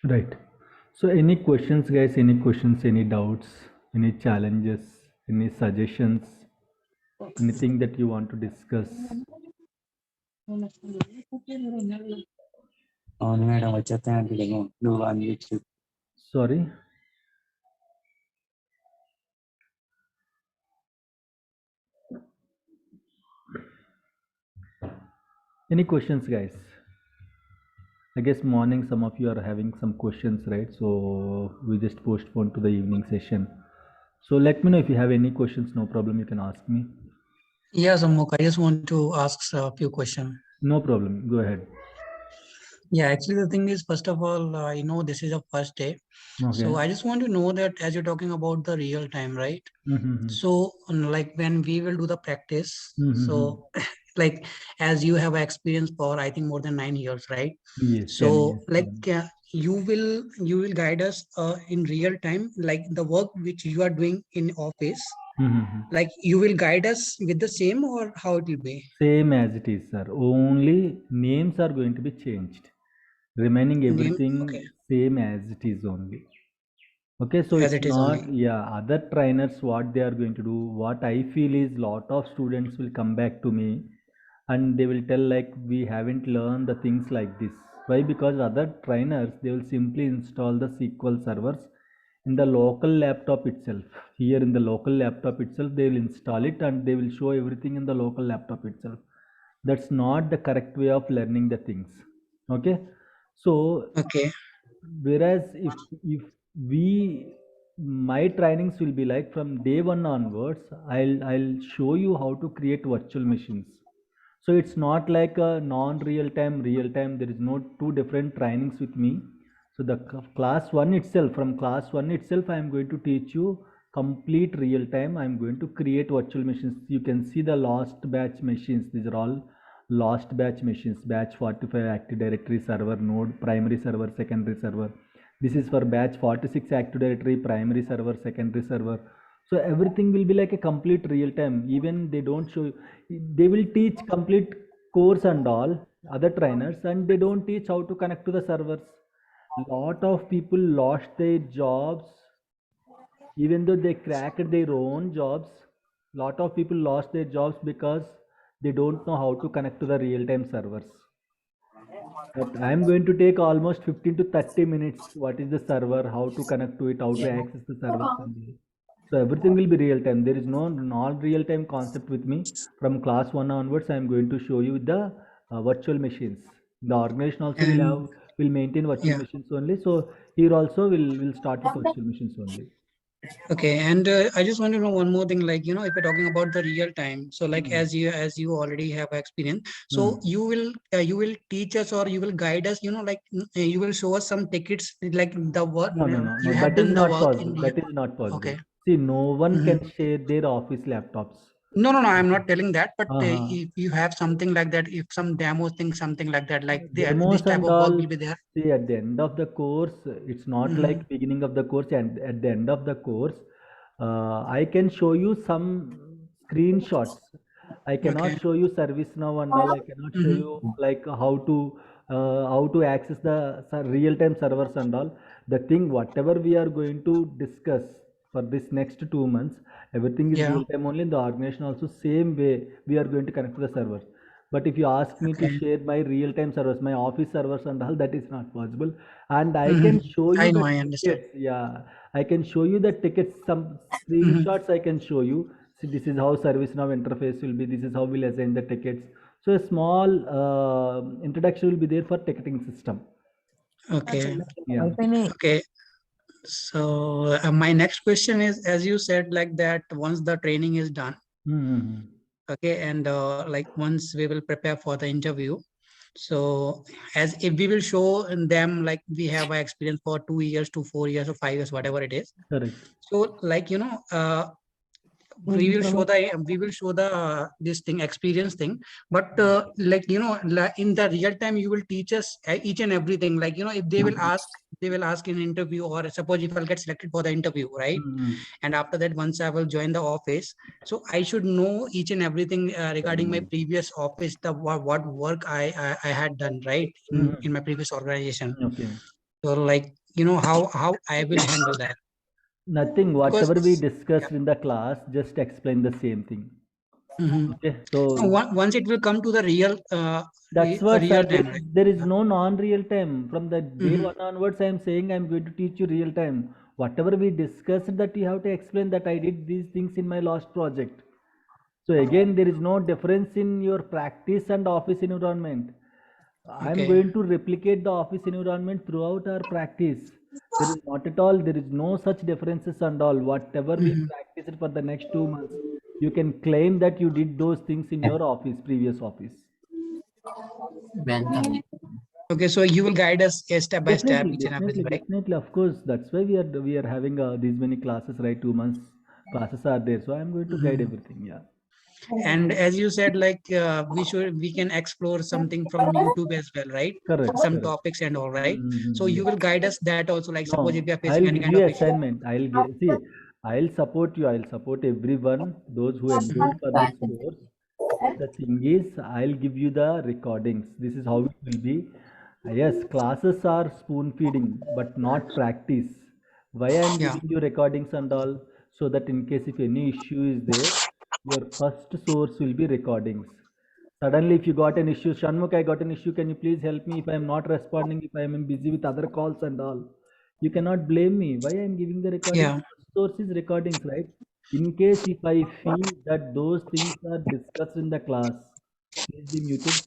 Right. So any questions, guys? Any questions? Any doubts? Any challenges? Any suggestions? Anything that you want to discuss? అవును madam వచ్చేస్తాయంటే నువ్వు unmute Sorry. Any questions, guys? I guess morning some of you are having some questions, right? So we just postpone to the evening session. So let me know if you have any questions. No problem. You can ask me. Yes, Amok, I just want to ask a few questions. No problem. Go ahead. Yeah, actually, the thing is, first of all, I know this is the first day. Okay. So I just want to know that as you're talking about the real time, right? Mm-hmm. So, like when we will do the practice, Mm-hmm. so like as you have experience for I think more than 9 years, right? Yes. 10 So years. like you will guide us in real time, like the work which you are doing in office, Mm-hmm. like you will guide us with the same or how it will be? Same as it is, sir. Only names are going to be changed. Remaining Name, everything okay, same as it is only. Okay, so as it's it is not, only. yeah, other trainers, what they are going to do, what I feel is lot of students will come back to me and they will tell like we haven't learned the things like this. Why? Because other trainers, they will simply install the SQL servers in the local laptop itself. Here in the local laptop itself, they will install it and they will show everything in the local laptop itself. That's not the correct way of learning the things. Okay, so Okay, whereas if we my trainings will be like from day one onwards, I'll show you how to create virtual machines. So it's not like a non-real time real time. There is no two different trainings with me. So the class one itself, from class one itself, I am going to teach you complete real time. I am going to create virtual machines. You can see the last batch machines. These are all last batch machines. Batch 45 active directory server node, primary server, secondary server. This is for batch 46 active directory, primary server, secondary server. So everything will be like a complete real time. Even they don't show, they will teach complete course and all other trainers, and they don't teach how to connect to the servers. Lot of people lost their jobs even though they cracked their own jobs. Lot of people lost their jobs because they don't know how to connect to the real time servers. But I am going to take almost 15 to 30 minutes. What is the server, how to connect to it, how to access the servers, so everything will be real time. There is no non real time concept with me. From class 1 onwards, I am going to show you the virtual machines. The organization also and will maintain virtual yeah. machines only. So here also will start with virtual machines only. Okay, and I just want to know one more thing, like if you're talking about the real time, so like Hmm. as you already have experience, so Hmm. you will teach us or you will guide us, like you will show us some tickets, like the work No, no, no, you no. have That is done the not work in possible. real. That is not possible. Okay. See, no one Mhm. can share their office laptops. No, no, no, I'm not telling that, but Uh-huh. if you have something like that, if some demo thing, something like that, like this Demos type and of work all. will be there. See, at the end of the course, it's not Hmm. like beginning of the course, and at the end of the course, I can show you some screenshots. I Okay. cannot show you service now and all. I cannot show Hmm. you like how to access the real-time servers and all. The thing, whatever we are going to discuss for this next 2 months, everything is Yeah. real-time only. In the organization also, same way we are going to connect to the servers. But if you ask me to Okay. share my real-time servers, my office servers and all, that is not possible. And I Hmm. can show you I know, the I understand. tickets. Yeah, I can show you the tickets. Some Hmm. screenshots I can show you. See, this is how ServiceNow interface will be. This is how we'll assign the tickets. So a small introduction will be there for ticketing system. Okay. Yeah. Okay. So my next question is, as you said, like that once the training is done, Mm-hmm. okay, and like once we will prepare for the interview. So as if we will show in them like we have a experience for 2 years to 4 years or 5 years, whatever it is. Correct. So like we will show the this thing experience thing, but like in the real time you will teach us each and everything, like if they will ask in interview, or suppose if I'll get selected for the interview, right? Mm-hmm. And after that, once I will join the office, so I should know each and everything regarding my previous office, the what work I had done, right, in Mm-hmm. my previous organization. Okay. So like, how I will handle that. Nothing, Because whatever we yeah. discussed in the class, just explain the same thing. Mhm. Okay, So so once it will come to the real, that's what, sir. real There time, is, right? there is no non-real time. From the day Mhm. one onwards, I am saying I am going to teach you real time. Whatever we discussed, that you have to explain that I did these things in my last project. So again, there is no difference in your practice and office environment. I'm Okay. going to replicate the office environment throughout our practice. There is not at all, there is no such differences and all. Whatever we Mhm. practiced for the next 2 months, you can claim that you did those things in your office, previous office. Welcome. Okay, so you will guide us step by step, Definitely, each and everything, definitely, right? definitely. Of course, that's why we are having these many classes, right? 2 months classes are there, so I'm going to guide Mhm. everything. Yeah, And as you said, like we can explore something from YouTube as well, right? correct, Some correct. topics and all, right? So Mm-hmm, you yes. will guide us that also. Like suppose if No, we are facing I'll any give kind you of issue. assignment. I'll support you. I'll support everyone, those who enrolled Mhm. for this course. But the thing is, I'll give you the recordings. This is how it will be. Yes, classes are spoon feeding, but not practice. Why I'm Yeah, giving you recordings and all, so that in case if any issue is there, your first source will be recordings. Suddenly, if you got an issue, Shanmukh, I got an issue. Can you please help me if I am not responding, if I am busy with other calls and all? You cannot blame me. Why I am giving the recordings? yeah, Source is recordings, right? In case if I feel that those things are discussed in the class, please be muted.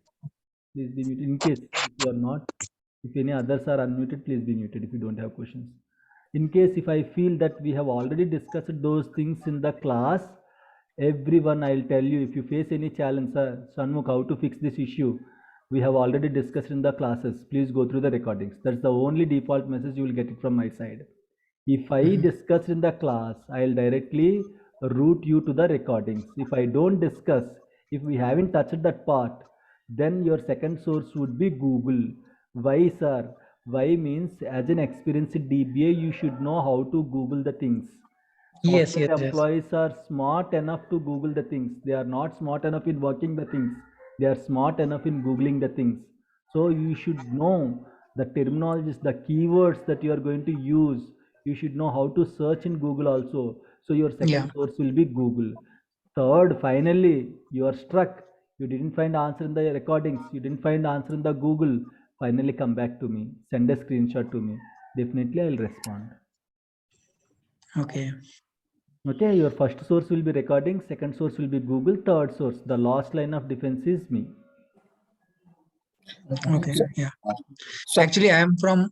Please be muted. In case if you are not, if any others are unmuted, please be muted if you don't have questions. In case if I feel that we have already discussed those things in the class, everyone I'll tell you if you face any challenge, sir, Shanmukh, how to fix this issue. We have already discussed in the classes. Please go through the recordings. That's the only default message you will get it from my side. If I mhm, discuss in the class, I'll directly route you to the recordings. If I don't discuss, if we haven't touched that part, then your second source would be Google. Why, sir? Why means as an experienced DBA, you should know how to Google the things. yes, yes, Software yes, employees are smart enough to Google the things. They are not smart enough in working the things. They are smart enough in Googling the things. So you should know the terminologies, the keywords that you are going to use. You should know how to search in Google also. So your second yeah, source will be Google. Third, finally, you are struck. You didn't find answer in the recordings. You didn't find answer in the Google. Finally, come back to me. Send a screenshot to me. Definitely, I'll respond. okay, Okay, your first source will be recording, second source will be Google, third source, the last line of defense is me. okay, yeah. So, Actually, I am from.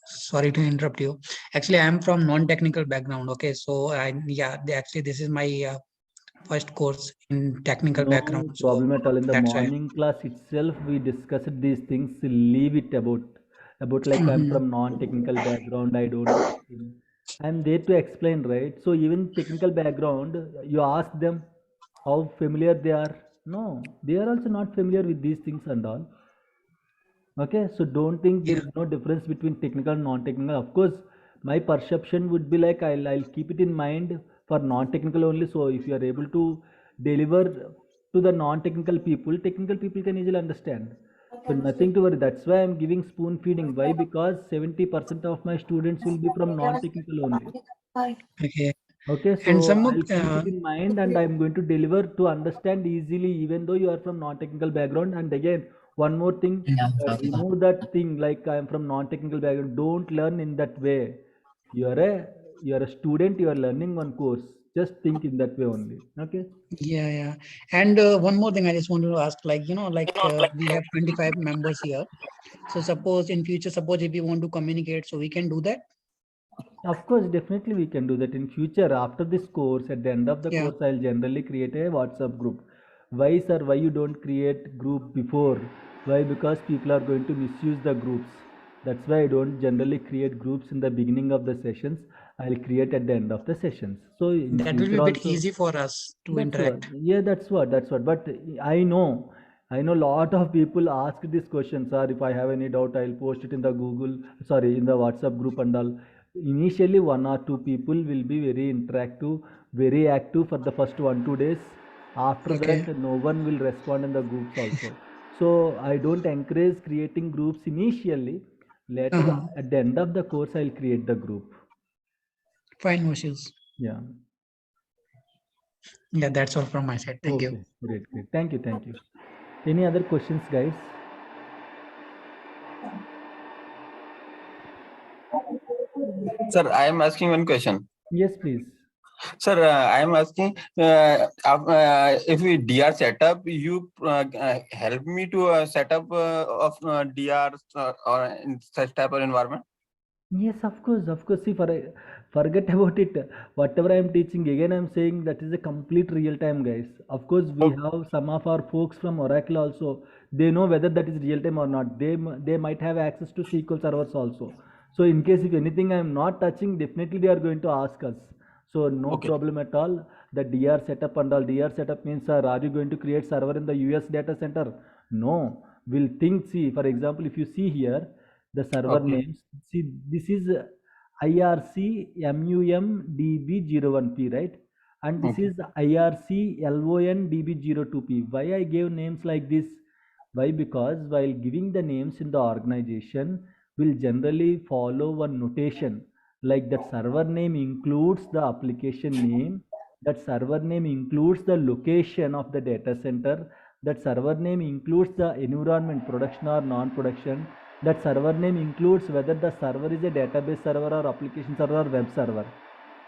Sorry to interrupt you. Actually, I am from non-technical background. Okay, so yeah, actually, this is my first course in technical background. No So problem at all. In the that's why. morning class itself, we discussed these things. Leave it about like I'm Mhm. from non-technical background. I don't know anything. I'm there to explain, right? So even technical background, you ask them how familiar they are. No, they are also not familiar with these things and all. Okay, so don't think there Yeah, is no difference between technical and non-technical. Of course, my perception would be like I'll keep it in mind for non-technical only. So if you are able to deliver to the non-technical people, technical people can easily understand. So nothing to worry. That's why I'm giving spoon feeding. Why? Because 70% of my students will be from non-technical only. okay. Okay, And so some I'll keep it in mind and I'm going to deliver to understand easily, even though you are from non-technical background. And again, one more thing, remove that thing like I am from non-technical background. Don't learn in that way. You are a you are a student. You are learning one course. Just think in that way only. Okay. yeah, yeah. And one more thing I just wanted to ask, like, like we have 25 members here. So suppose in future, suppose if we want to communicate, so we can do that. Of course, definitely we can do that in future. After this course, at the end of the Yeah. course, I'll generally create a WhatsApp group. Why, sir? Why you don't create group before? Why? Because people are going to misuse the groups. That's why I don't generally create groups in the beginning of the sessions. I'll create at the end of the sessions. So in That will be future a bit also, easy for us to that's what. interact. Yeah, that's what. But I know lot of people ask this question, sir. If I have any doubt, I'll post it in the Google, sorry, in the WhatsApp group and all. Initially, one or two people will be very interactive, very active for the first 1 2 days. After Okay. that, no one will respond in the groups also. So I don't encourage creating groups initially. Later, at the end of the course, I'll create the group. Fine, Moshes. Yeah. Yeah, that's all from my side. Thank you. Okay. Great. Great. Thank you. Thank you. Any other questions, guys? Sir, I am asking one question. Yes, please. Sir, I am asking if we DR setup, you help me to set up of DR or in such type of environment. Yes, of course, of course. See, forget about it. Whatever I am teaching, again, I am saying that is a complete real time, guys. Of course, we have some of our folks from Oracle also. They know whether that is real time or not. They might have access to SQL servers also. So, in case if anything I am not touching, definitely they are going to ask us. So, no Okay. problem at all. The DR setup and all. DR setup means, are you going to create server in the US data center? No. We'll think. See, for example, if you see here the server Okay. names. See, this is IRC MUMDB01P, right? And this Okay. is IRC LONDB02P. Why I gave names like this? Why? Because while giving the names in the organization, will generally follow one notation like that server name includes the application name, that server name includes the location of the data center, that server name includes the environment, production or non-production, that server name includes whether the server is a database server or application server or web server.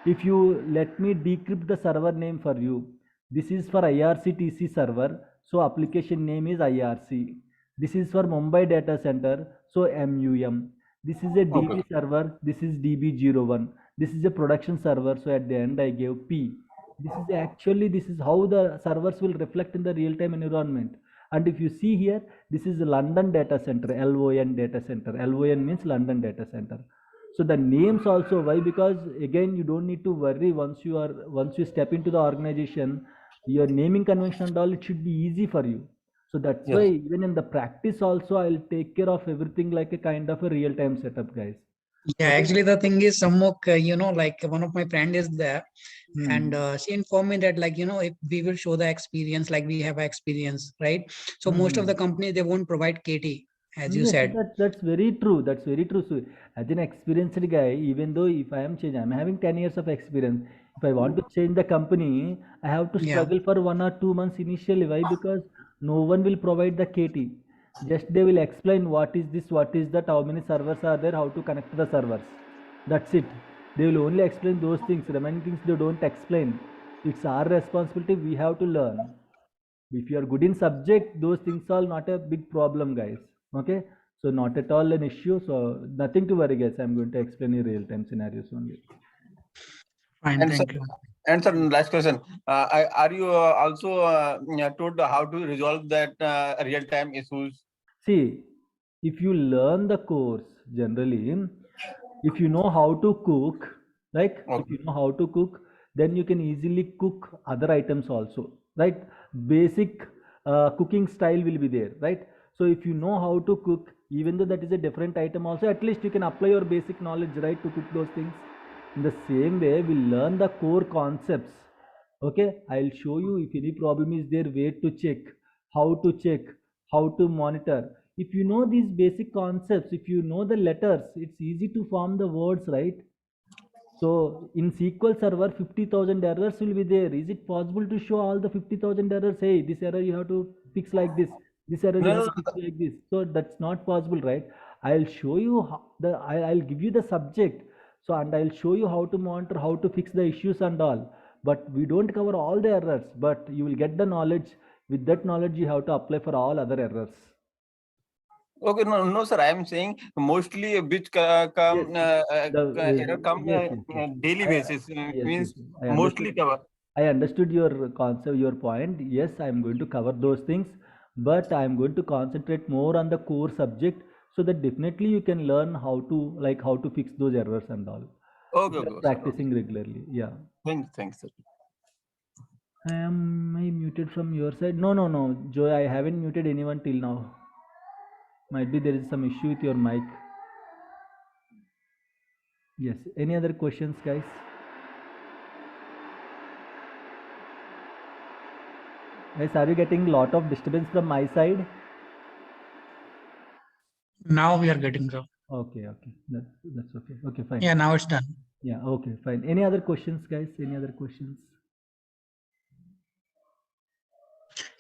If you let me decrypt the server name for you, this is for IRCTC server, so application name is IRC. This is for Mumbai data center, so MUM. This is a DB Okay. server, this is DB01. This is a production server, so at the end I gave P. This is how the servers will reflect in the real-time environment. And if you see here, this is London data center, LON data center. LON means London data center. So the names also, why? Because again, you don't need to worry once you step into the organization, your naming convention and all, it should be easy for you. So that's why Yes. even in the practice also, I'll take care of everything like a kind of a real-time setup, guys. Yeah, Okay. actually, the thing is, Sammuk, like one of my friend is there, and she informed me that, if we will show the experience, like we have experience, right? So most of the companies, they won't provide KT, as you Yes, said. that's very true. That's very true. So, as an experienced guy, even though if I am changing, I'm having 10 years of experience. If I want to change the company, I have to Yeah. struggle for 1 or 2 months initially. Why? Because no one will provide the KT. Just they will explain what is this, what is that, how many servers are there, how to connect to the servers. That's it. They will only explain those things. Remaining things they don't explain. It's our responsibility. We have to learn. If you are good in subject, those things are not a big problem, guys. Okay, so not at all an issue, so nothing to worry, guys. I'm going to explain in real time scenarios only. Fine, And sir, thank you. last question. Are you also told how to resolve that real time issues? See, if you learn the course generally, if you know how to cook, like if Okay. you know how to cook, then you can easily cook other items also, right? Basic cooking style will be there, right? So if you know how to cook, even though that is a different item also, at least you can apply your basic knowledge, right, to cook those things. In the same way, we learn the core concepts. Okay, I'll show you if any problem is there, where to check, how to monitor. If you know these basic concepts, if you know the letters, it's easy to form the words, right? So in SQL Server, 50,000 errors will be there. Is it possible to show all the 50,000 errors? Hey, this error you have to fix like this. This error you No, have no, to fix like this. So that's not possible, right? I'll show you I'll give you the subject. So and I'll show you how to monitor, how to fix the issues and all. But we don't cover all the errors. But you will get the knowledge. With that knowledge, you have to apply for all other errors. okay, no, sir. I am saying mostly which Yes, come error the come yes. daily basis Yes. means I mostly understood. cover. I understood your concept, your point. Yes, I'm going to cover those things, but I'm going to concentrate more on the core subject so that definitely you can learn how to fix those errors and all. If Okay, you're okay, sir. Okay. practicing regularly. Yeah. Thanks, sir. Am I muted from your side? No. Joy, I haven't muted anyone till now. Might be there is some issue with your mic. Yes. Any other questions, guys? Guys, are you getting lot of disturbance from my side? Now we are getting so. Okay, okay. That's okay. Okay, fine. Yeah, now it's done. Yeah, okay, fine. Any other questions, guys? Any other questions?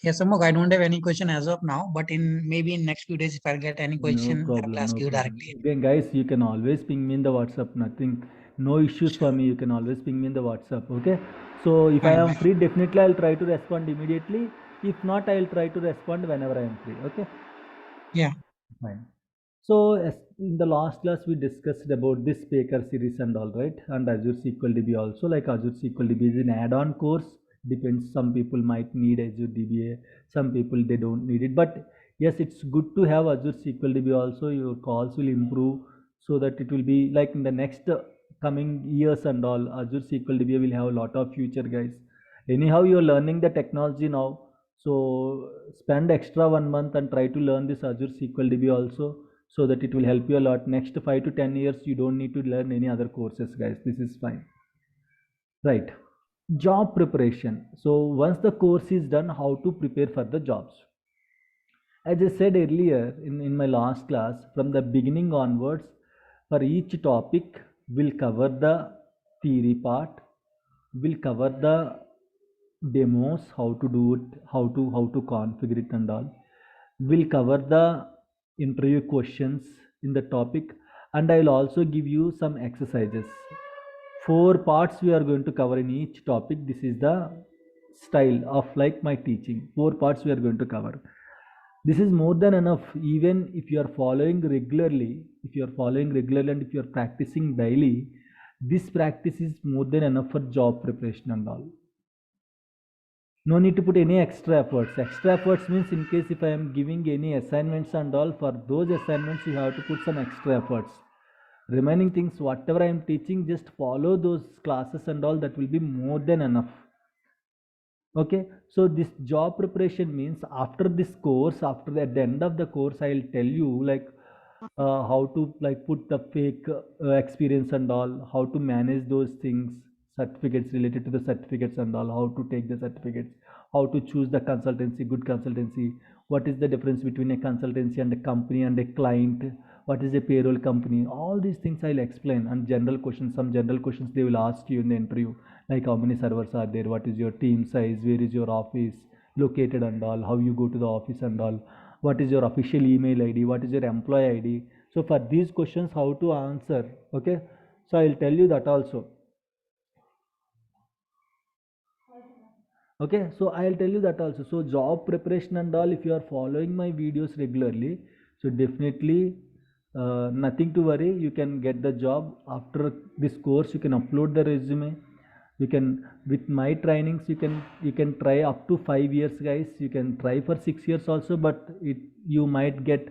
Yes, Samok, I don't have any question as of now, but in maybe in next few days, if I get any No question, I will problem, ask no you problem. directly. Again, guys, you can always ping me in the WhatsApp. Nothing, no issues for me. You can always ping me in the WhatsApp. Okay. So if I Fine, am fine. free, definitely I'll try to respond immediately. If not, I'll try to respond whenever I am free. Okay. Yeah. Fine. So as in the last class we discussed about this Baker series and all, right, and Azure SQL DB also. Like Azure SQL DB is an add-on course. Depends. Some people might need Azure DBA. Some people they don't need it. But yes, it's good to have Azure SQL DB also. Your calls will improve so that it will be like in the next coming years and all. Azure SQL DB will have a lot of future, guys. Anyhow, you're learning the technology now. So spend extra 1 month and try to learn this Azure SQL DB also so that it will help you a lot. Next 5 to 10 years, you don't need to learn any other courses, guys. This is fine. Right. Job preparation. So once the course is done, how to prepare for the jobs. As I said earlier in my last class, from the beginning onwards, for each topic, we'll cover the theory part, we'll cover the demos, how to do it, how to configure it and all. We'll cover the interview questions in the topic, and I'll also give you some exercises. 4 parts we are going to cover in each topic. This is the style of like my teaching. 4 parts we are going to cover. This is more than enough. Even if you are following regularly, and if you are practicing daily, this practice is more than enough for job preparation and all. No need to put any extra efforts. Extra efforts means in case if I am giving any assignments and all, for those assignments you have to put some extra efforts. Remaining things, whatever I am teaching, just follow those classes and all, that will be more than enough. Okay, so this job preparation means after this course, after at the end of the course, I'll tell you like how to like put the fake experience and all, how to manage those things, certificates related to the certificates and all, how to take the certificates, how to choose the consultancy, good consultancy, what is the difference between a consultancy and a company and a client, what is a payroll company, all these things I'll explain. And general questions, some general questions they will ask you in the interview, like how many servers are there, what is your team size, where is your office located and all, how you go to the office and all, what is your official email id, what is your employee id. So for these questions how to answer. Okay, so I'll tell you that also. Okay, so I'll tell you that also. So job preparation and all, if you are following my videos regularly, so definitely nothing to worry, you can get the job. After this course you can upload the resume, you can, with my trainings, you can try up to 5 years, guys. You can try for 6 years also, but it, you might get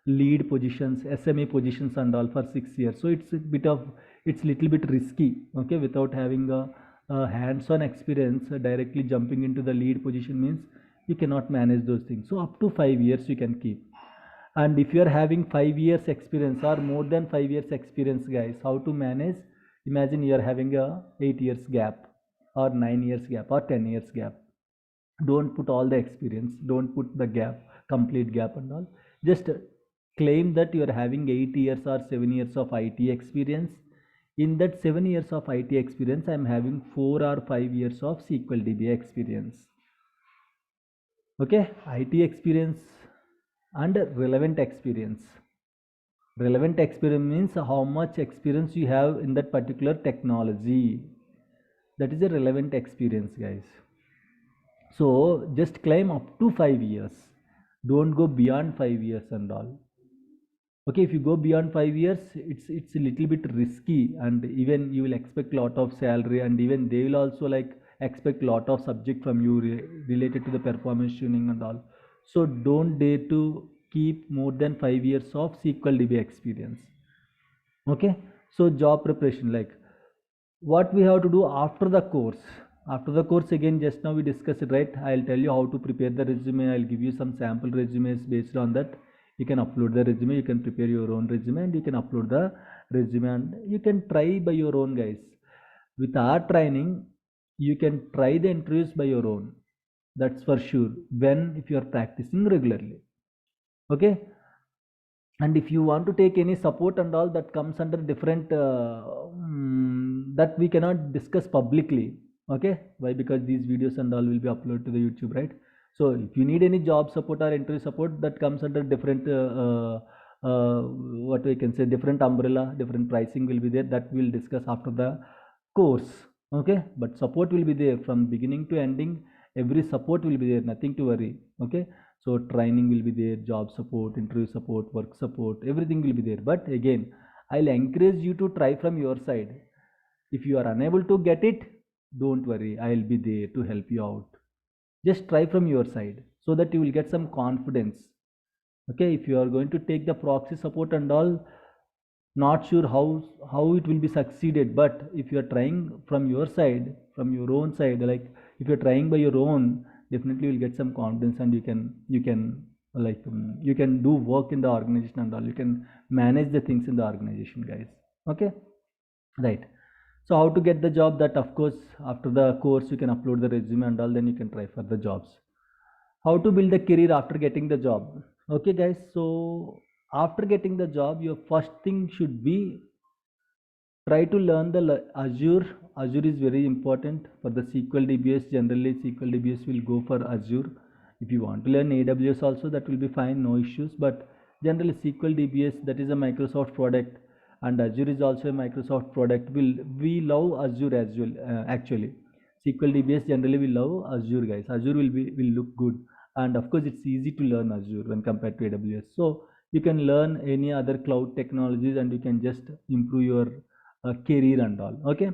lead positions, SME positions and all for 6 years. So it's a bit of, it's little bit risky. Okay, without having a hands-on experience, directly jumping into the lead position means you cannot manage those things. So up to 5 years you can keep. And if you are having 5 years experience or more than 5 years experience, guys, how to manage? Imagine you are having a 8 years gap or 9 years gap or 10 years gap. Don't put all the experience, don't put the gap, complete gap and all. Just claim that you are having 8 years or 7 years of IT experience. In that 7 years of IT experience, I am having 4 or 5 years of SQL DBA experience. Okay, IT experience and relevant experience. Relevant experience means how much experience you have in that particular technology. That is a relevant experience, guys. So just claim up to 5 years. Don't go beyond 5 years and all. Okay, if you go beyond 5 years, it's a little bit risky, and even you will expect lot of salary, and even they will also like expect lot of subject from you related to the performance tuning and all. So don't dare to keep more than 5 years of SQL DB experience. Okay, so job preparation, like what we have to do after the course. After the course, again, just now we discussed it, right? I'll tell you how to prepare the resume. I'll give you some sample resumes. Based on that, you can upload the resume, you can prepare your own resume, and you can upload the resume, and you can try by your own, guys. With our training, you can try the interviews by your own. That's for sure, when if you are practicing regularly. Okay, And if you want to take any support and all, that comes under different that we cannot discuss publicly. Okay, why? Because these videos and all will be uploaded to the YouTube, right? So if you need any job support or interview support, that comes under different what we can say, different umbrella, different pricing will be there, that we'll discuss after the course. Okay, but support will be there from beginning to ending. Every support will be there, nothing to worry. Okay, so training will be there, job support, interview support, work support, everything will be there. But again, I'll encourage you to try from your side. If you are unable to get it, don't worry, I'll be there to help you out. Just try from your side so that you will get some confidence. Okay, if you are going to take the proxy support and all, not sure how it will be succeeded, but if you are trying from your side, from your own side, like if you're trying by your own, definitely you'll get some confidence, and you can like you can do work in the organization and all, you can manage the things in the organization, guys. Okay, right. So how to get the job? That of course after the course you can upload the resume and all, then you can try for the jobs. How to build a career after getting the job? Okay guys, so after getting the job, your first thing should be try to learn the Azure. Azure is very important for the SQL DBS. Generally SQL DBS will go for Azure. If you want to learn AWS also, that will be fine, no issues, but generally SQL DBS, that is a Microsoft product, and Azure is also a Microsoft product. We love Azure as well. Actually SQL DBS, generally we love Azure, guys. Azure will look good, and of course it's easy to learn Azure when compared to AWS. So you can learn any other cloud technologies, and you can just improve your career and all. Okay,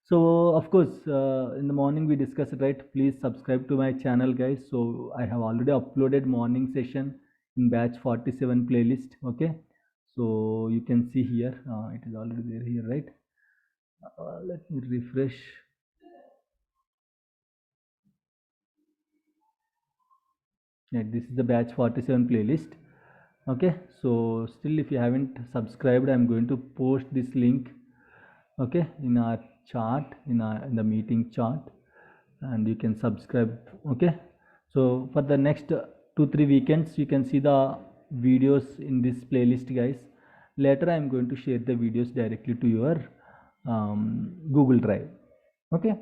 so of course in the morning we discussed it, right? Please subscribe to my channel, guys. So I have already uploaded morning session in batch 47 playlist. Okay, so you can see here, it is already there here, right? Let me refresh. Yeah, this is the batch 47 playlist. Okay, so still if you haven't subscribed, I'm going to post this link, okay, in our chart, in the meeting chart, and you can subscribe. Okay, so for the next 2-3 weekends you can see the videos in this playlist, guys. Later I'm going to share the videos directly to your Google Drive. Okay,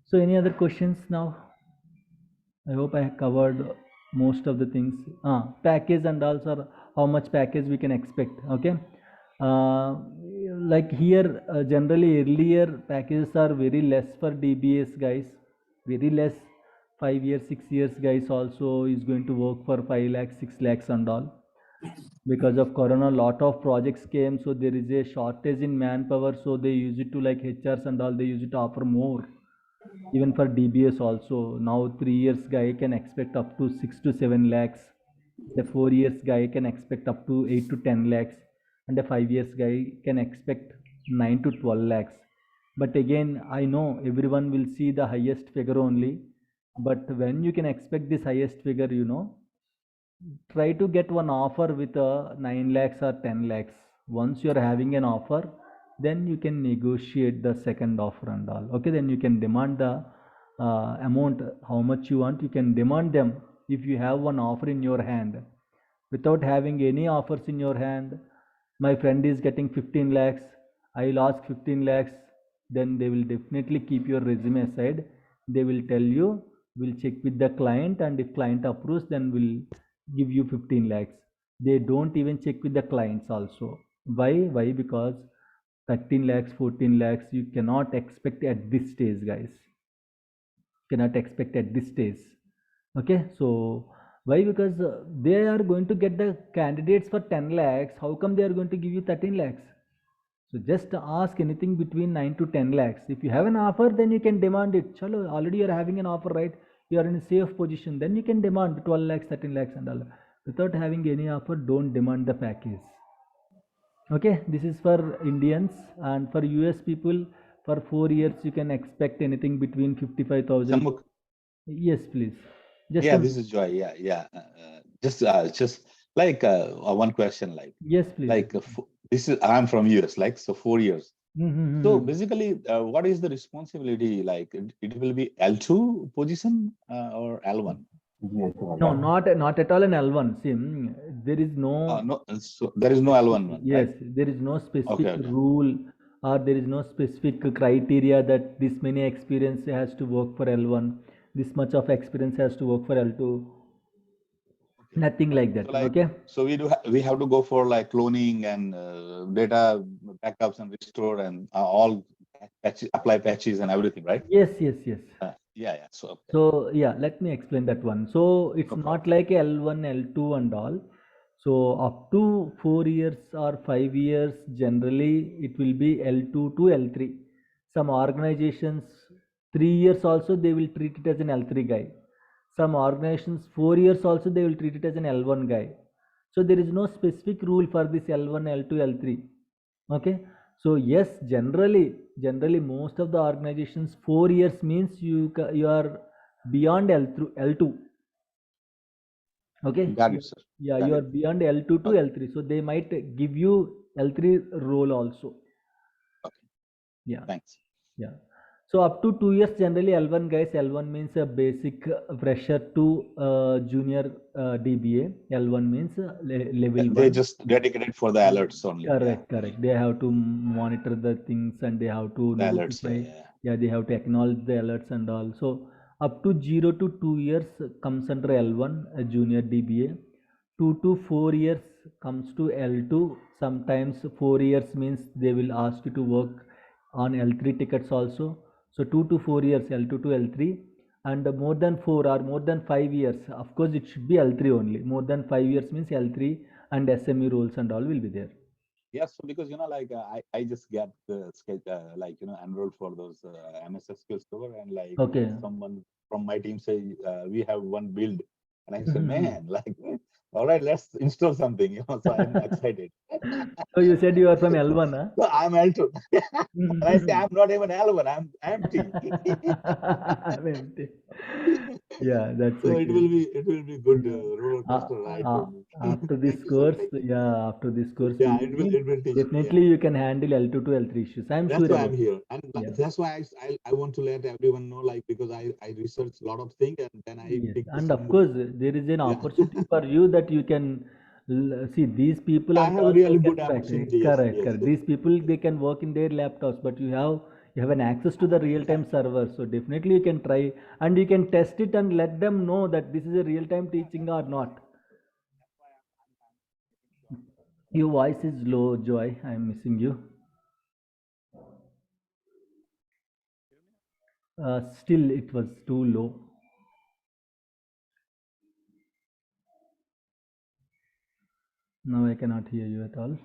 so any other questions now? I hope I covered most of the things. Package and also how much package we can expect. Okay, uh, like here generally earlier packages are very less for DBAs, guys, very less. 5 years 6 years guys also is going to work for 5 lakhs 6 lakhs and all. Because of corona, a lot of projects came, so there is a shortage in manpower, so they use it to, like HRs and all, they use it to offer more. Even for DBS also, now 3 years guy can expect up to 6 to 7 lakhs. The 4 years guy can expect up to 8 to 10 lakhs, and a 5 years guy can expect 9 to 12 lakhs. But again, I know everyone will see the highest figure only, but when you can expect this highest figure, try to get one offer with a 9 lakhs or 10 lakhs. Once you are having an offer, then you can negotiate the second offer and all. Okay, then you can demand the amount, how much you want, you can demand them. If you have one offer in your hand, without having any offers in your hand, my friend is getting 15 lakhs, I'll ask 15 lakhs, then they will definitely keep your resume aside. They will tell you, we'll check with the client, and if client approves, then we'll give you 15 lakhs. They don't even check with the clients also. Why? Because 13 lakhs 14 lakhs you cannot expect at this stage, guys. Cannot expect at this stage. Okay, so why? Because they are going to get the candidates for 10 lakhs. How come they are going to give you 13 lakhs? So just ask anything between 9 to 10 lakhs. If you have an offer, then you can demand it. Chalo, already you are having an offer, right? You are in a safe position. Then you can demand 12 lakhs, 13 lakhs and all. Without having any offer, don't demand the package. Okay, this is for Indians, and for US people, for 4 years, you can expect anything between 55,000. Samukh. Yes, please. Just Yeah, this is Joy. Yeah. Just like one question, like yes, please. like this is I'm from US, like so 4 years. Mm-hmm. So basically, what is the responsibility? Like it will be L2 position or L1? Yes, No, not at all an L1. See, there is no. No, so there is no L1 one, Yes, right? there is no specific Okay, okay. rule or there is no specific criteria that this many experience has to work for L1, this much of experience has to work for L2. Okay. Nothing like that. So like, Okay. so we have to go for like cloning and data backups and restore and all apply patches and everything, right? Yes, yes, yes. Yeah, yeah. So okay, So yeah, let me explain that one. So it's no not problem. like a L1, L2 and all. So up to 4 years or 5 years, generally it will be L2 to L3. Some organizations 3 years also they will treat it as an L3 guy. Some organizations 4 years also they will treat it as an L1 guy. So there is no specific rule for this L1, L2, L3. Okay. So yes, generally most of the organizations 4 years means you are beyond L through L2. Okay. Got it, sir. Yeah, Got you are it. beyond L2 to Okay, L3. So they might give you L3 role also. okay. Yeah. Thanks. Yeah. So up to 2 years, generally L1 guys, L1 means a basic fresher to junior DBA. L1 means level They 1. just dedicated for the alerts only. Yeah, Correct, correct. They have to monitor the things and they have to the alerts. Yeah, notify. yeah. Yeah, they have to acknowledge the alerts and all. So up to 0 to 2 years comes under L1, a junior DBA. 2 to 4 years comes to L2. Sometimes 4 years means they will ask you to work on L3 tickets also. So 2 to 4 years L2 to L3 and more than 4 or more than 5 years. Of course, it should be L3 only. More than 5 years means L3 and SME roles and all will be there. Yeah, so because like I just got the sketch like enrolled for those MSF skills cover and like Okay. someone from my team say we have one build and I said man like all right let's install something so I'm excited. So you said you are from L1, huh? So I'm L2 and I say I'm not even L1, I'm empty. I'm empty. Yeah, that's So okay. it will be good Yeah. roller Uh, coaster ride uh, for me. after this Thank you, sir. course, Thank you. yeah, after this course, Yeah, believe me, it will teach me. Yeah. definitely you can handle L2 to L3 issues. I'm That's sure why about I'm it. here, and Yeah. that's why I want to let everyone know, like because I research a lot of things, and then I Yes, pick and of some. course, there is an Yeah, opportunity for you that you can see these people I and have a all they really can good practice. opportunity. Yes, Correct, yes, correct. yes. These people they can work in their laptops, but you have an access to the real-time server, so definitely you can try and you can test it and let them know that this is a real-time teaching or not. Your voice is low, Joy. I'm missing you. Still, it was too low. Now I cannot hear you at all.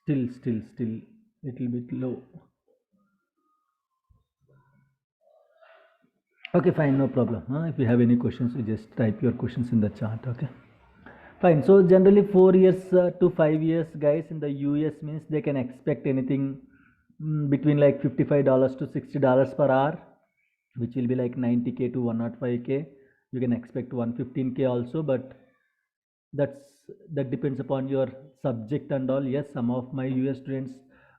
Still, little bit low. Okay, fine, no problem. If you have any questions, you just type your questions in the chat. Okay, fine. So generally, 4 years to 5 years, guys, in the US means they can expect anything between like $55 to $60 per hour, which will be like 90K to 105K. You can expect 115K also, but that depends upon your subject and all. Yes, some of my US students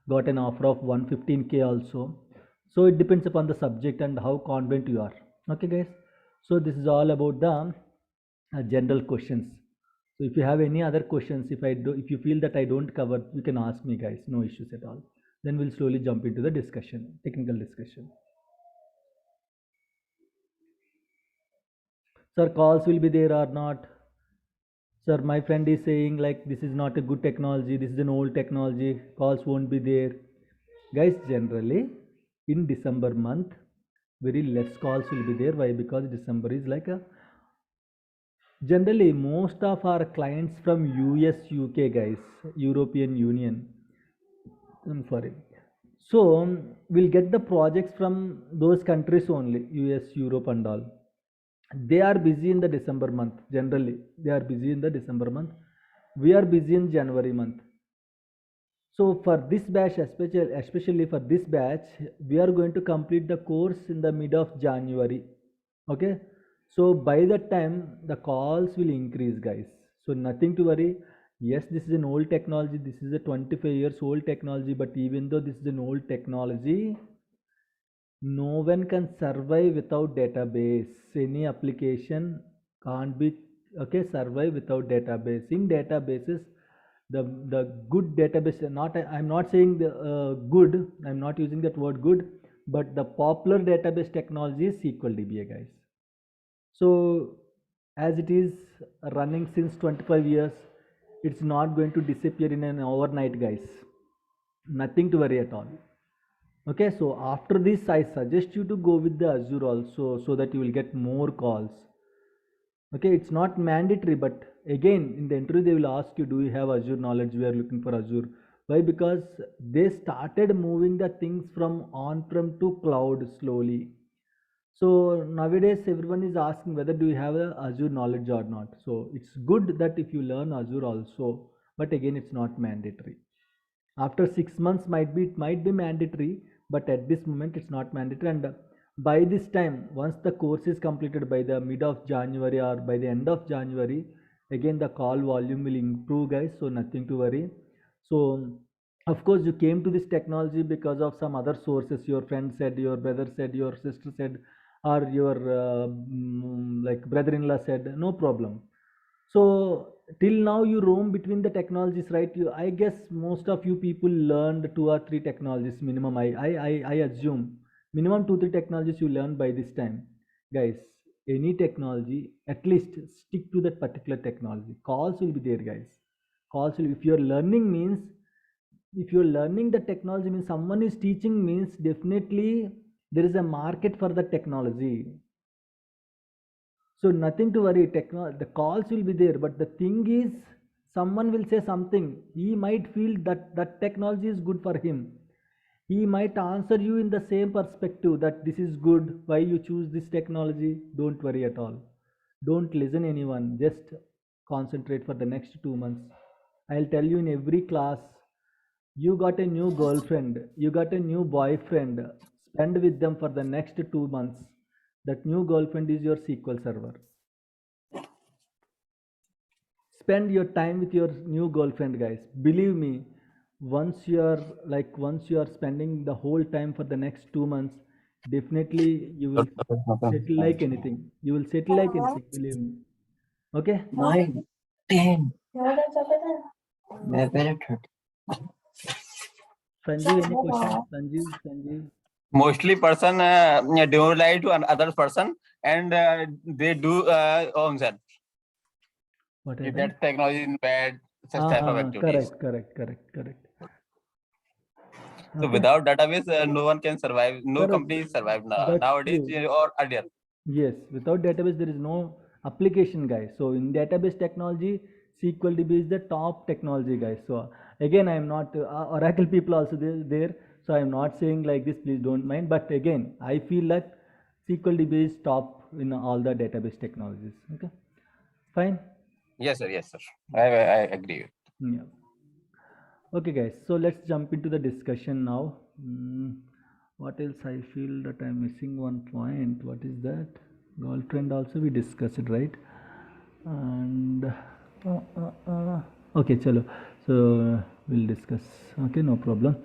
got an offer of 115K also. So it depends upon the subject and how confident you are. Okay, guys. So this is all about the general questions. So if you have any other questions, if you feel that I don't cover, you can ask me, guys. No issues at all. Then we'll slowly jump into the discussion, technical discussion. Sir, calls will be there or not? Sir, my friend is saying like this is not a good technology, this is an old technology, calls won't be there. Guys, generally in December month, very less calls will be there. Why? Because December is like a generally most of our clients from US, UK guys, European Union. I'm sorry. So we'll get the projects from those countries only, US, Europe and all. They are busy in the December month. Generally, they are busy in the December month. We are busy in January month. So for this batch, especially for this batch, we are going to complete the course in the mid of January. Okay. So by that time, the calls will increase, guys. So nothing to worry. Yes, this is an old technology. This is a 25 years old technology. But even though this is an old technology, no one can survive without database. Any application can't be okay survive without database. In databases, the good database. Not I'm not saying the good. I'm not using that word good. But the popular database technology is SQL DBA, guys. So as it is running since 25 years, it's not going to disappear in an overnight, guys. Nothing to worry at all. Okay, so after this, I suggest you to go with the Azure also so that you will get more calls. Okay, it's not mandatory, but again, in the interview, they will ask you, do you have Azure knowledge? We are looking for Azure. Why? Because they started moving the things from on-prem to cloud slowly. So nowadays everyone is asking whether do you have a Azure knowledge or not. So it's good that if you learn Azure also, but again it's not mandatory. After 6 months it might be mandatory, but at this moment it's not mandatory. And by this time, once the course is completed by the mid of January or by the end of January, again the call volume will improve, guys. So nothing to worry. So of course you came to this technology because of some other sources. Your friend said, your brother said, your sister said, or your like brother-in-law said, no problem. So till now you roam between the technologies, right? I guess most of you people learned 2 or 3 technologies minimum. I assume minimum 2 3 technologies you learn by this time, guys. Any technology, at least stick to that particular technology. Calls will be there, guys. Calls will. If you're learning means, if you're learning the technology means someone is teaching means definitely there is a market for the technology. So nothing to worry. The calls will be there, but the thing is, someone will say something. He might feel that that technology is good for him. He might answer you in the same perspective that this is good. Why you choose this technology? Don't worry at all. Don't listen anyone. Just concentrate for the next 2 months. I'll tell you in every class. You got a new girlfriend. You got a new boyfriend. Spend with them for the next 2 months. That new girlfriend is your SQL server. Spend your time with your new girlfriend, guys. Believe me, once you are spending the whole time for the next 2 months, definitely you will settle like anything. You will settle like anything, believe me. Okay. 9, 10. मैं पहले 30. Sanjeev, any question? Sanjeev. Mostly person don't lie to another person, and they do own that. What If happened? that technology is bad, such type of activities. Correct. So Okay. without database, no one can survive. No Correct. company survive That's nowadays true. or earlier. Yes, without database there is no application, guys. So in database technology, SQL DB is the top technology, guys. So again, I am not Oracle people also there. So I am not saying like this. Please don't mind. But again, I feel like SQL DB is top in all the database technologies. Okay, fine. Yes, sir. I agree. Yeah. Okay, guys. So let's jump into the discussion now. What else? I feel that I'm missing one point. What is that? Girlfriend also we discussed it, right? And okay, chalo. So we'll discuss. Okay, no problem.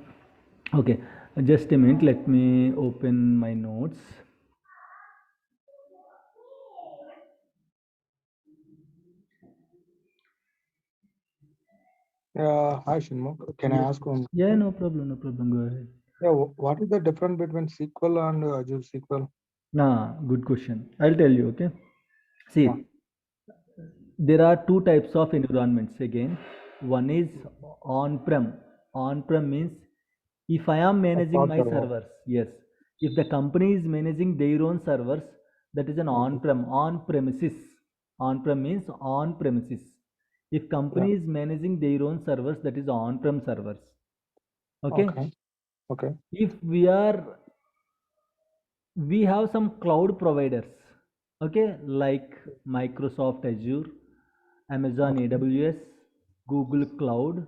Okay, just a minute. Let me open my notes. Hi Shinmukh, can I ask one? Yeah, no problem. Go ahead. Yeah, what is the difference between SQL and Azure SQL? Nah, good question. I'll tell you. Okay. See, Yeah. there are 2 types of environments again. One is on-prem. On-prem means if I am managing my servers, yes. If the company is managing their own servers, that is an on-prem, on-premises. On-prem means on-premises. If company is managing their own servers, that is on-prem servers. Okay. Okay. If we have some cloud providers, okay, like Microsoft Azure, Amazon AWS, Google Cloud.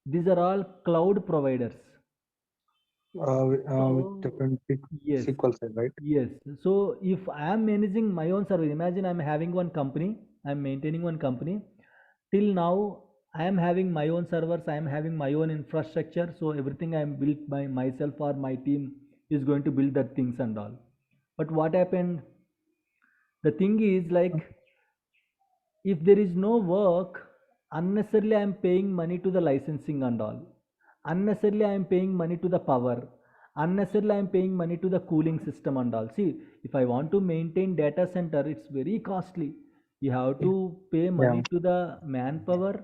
These are all cloud providers. with So, different yes, SQL side, right? yes. So if I am managing my own server, imagine I'm having one company, I'm maintaining one company. Till now, I am having my own servers, I am having my own infrastructure. So everything I am built by myself or my team is going to build that things and all. But what happened? The thing is like if there is no work, unnecessarily I am paying money to the licensing and all, unnecessarily I am paying money to the power, unnecessarily I am paying money to the cooling system and all. See, if I want to maintain data center, it's very costly. You have to pay Yeah, money to the manpower,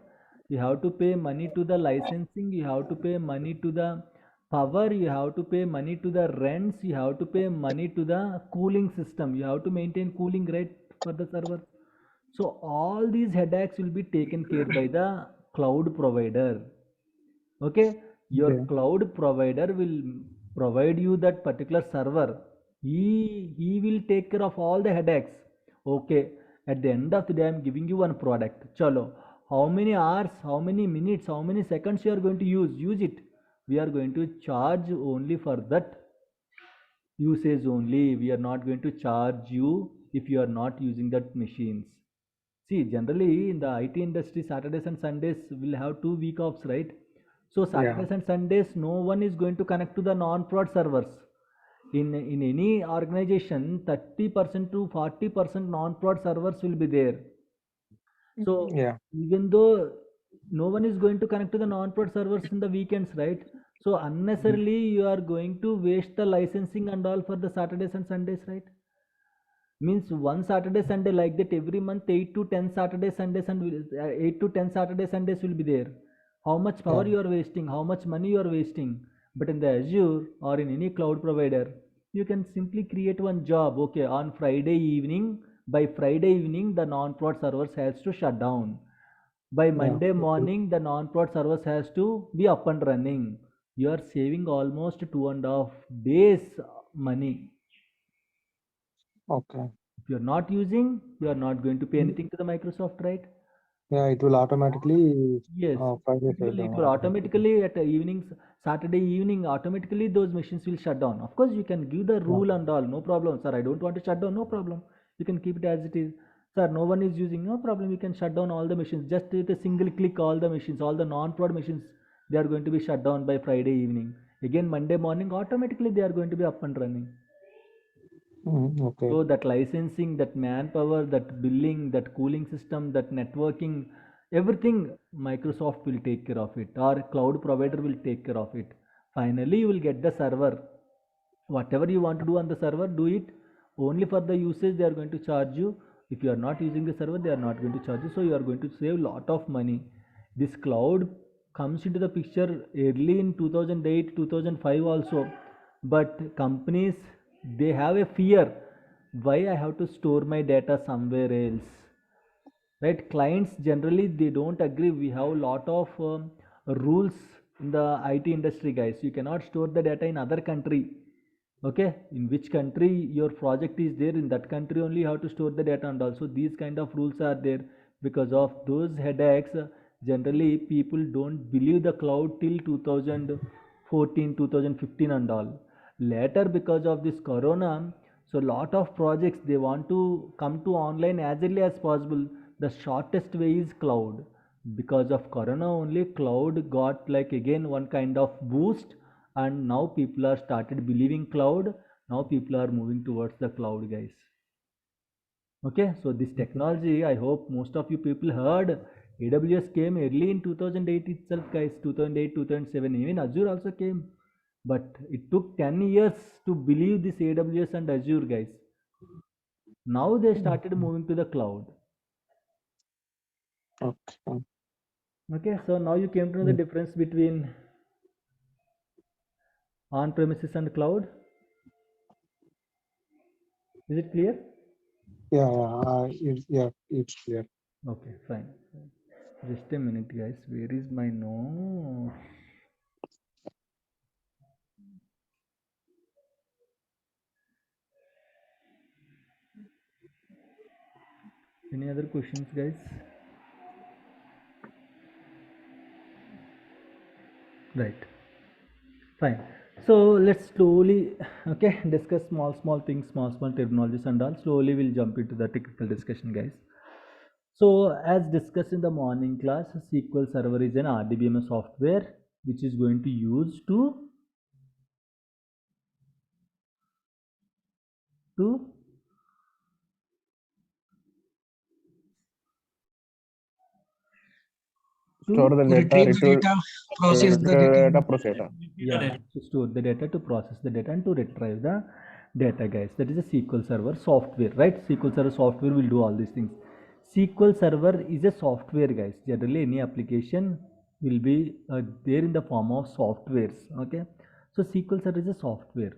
you have to pay money to the licensing, you have to pay money to the power, you have to pay money to the rents, you have to pay money to the cooling system, you have to maintain cooling, right, for the server. So all these headaches will be taken care by the cloud provider. Okay, your okay. cloud provider will provide you that particular server. He will take care of all the headaches. Okay, at the end of the day, I'm giving you one product. Chalo, how many hours, how many minutes, how many seconds you are going to use? Use it. We are going to charge only for that usage only. We are not going to charge you if you are not using that machines. See, generally in the IT industry, Saturdays and Sundays will have 2 week offs, right? So Yeah, Saturdays and Sundays, no one is going to connect to the non-prod servers. In any organization, 30% to 40% non-prod servers will be there. So yeah, even though no one is going to connect to the non-prod servers in the weekends, right? So unnecessarily you are going to waste the licensing and all for the Saturdays and Sundays, right? Means one Saturday Sunday like that every month 8 to 10 Saturday Sundays and 8 to 10 Saturday Sundays will be there. How much yeah. power you are wasting, how much money you are wasting. But in the Azure or in any cloud provider, you can simply create one job. Okay, on Friday evening, by Friday evening, the non-prod servers has to shut down. By Yeah. Monday morning, the non-prod servers has to be up and running. You are saving almost 2.5 days money. Okay. If you're not using, you are not going to pay anything to the Microsoft, right? Yeah, it will automatically Yes, Friday it shut will down it will automatically. automatically at evenings, Saturday evening, automatically those machines will shut down. Of course, you can give the Yeah. rule and all, no problem. Sir, I don't want to shut down, no problem. You can keep it as it is. Sir, no one is using, no problem. You can shut down all the machines. Just with a single click, all the machines, all the non-prod machines, they are going to be shut down by Friday evening. Again, Monday morning, automatically they are going to be up and running. Okay. So that licensing, that manpower, that billing, that cooling system, that networking, everything Microsoft will take care of it, or cloud provider will take care of it. Finally, you will get the server. Whatever you want to do on the server, do it. Only for the usage they are going to charge you. If you are not using the server, they are not going to charge you. So you are going to save lot of money. This cloud comes into the picture early in 2008, 2005 also. But companies, they have a fear. Why I have to store my data somewhere else? Right, clients generally they don't agree. We have a lot of rules in the IT industry, guys. You cannot store the data in other country. Okay, in which country your project is there, in that country only you have to store the data, and also these kind of rules are there. Because of those headaches, generally people don't believe the cloud till 2014, 2015 and all. Later, because of this corona, so lot of projects they want to come to online as early as possible. The shortest way is cloud. Because of corona only, cloud got like again one kind of boost, and now people are started believing cloud. Now people are moving towards the cloud, guys. Okay, so this Okay. technology, I hope most of you people heard. AWS came early in 2008 itself, guys. 2008, 2007, even Azure also came. But it took 10 years to believe this AWS and Azure, guys. Now they started moving to the cloud. Okay. Okay, so now you came to know the Mm. difference between on premises and cloud. Is it clear? Yeah, yeah, it's clear. Okay, fine. Just a minute, guys. Where is my note? Any other questions, guys? Right. Fine. So let's slowly, okay, discuss small things, small terminologies and all. Slowly we'll jump into the technical discussion, guys. So as discussed in the morning class, SQL Server is an RDBMS software which is going to use to Store the data, Retrieve the retrieve data, process the data, data. process data. yeah, to store the data, to process the data, and to retrieve the data, guys. That is a SQL Server software, right? SQL Server software will do all these things. SQL Server is a software, guys. Generally any application will be there in the form of softwares, okay? So SQL Server is a software.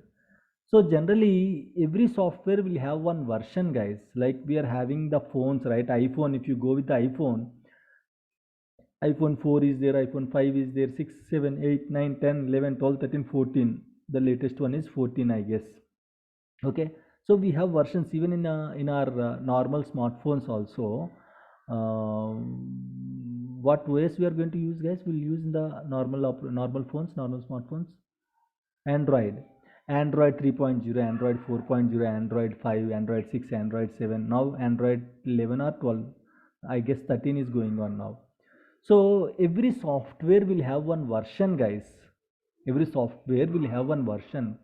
So generally every software will have one version, guys. Like we are having the phones, right? iPhone, if you go with the iPhone 4 is there, iPhone 5 is there, 6, 7, 8, 9, 10, 11, 12, 13, 14. The latest one is 14, I guess. Okay, so we have versions even in our normal smartphones also. What OS we are going to use, guys? We'll use in the normal phones, normal smartphones. Android, Android 3.0, Android 4.0, Android 5, Android 6, Android 7. Now Android 11 or 12. I guess 13 is going on now. So every software will have one version, guys. Every software will have one version.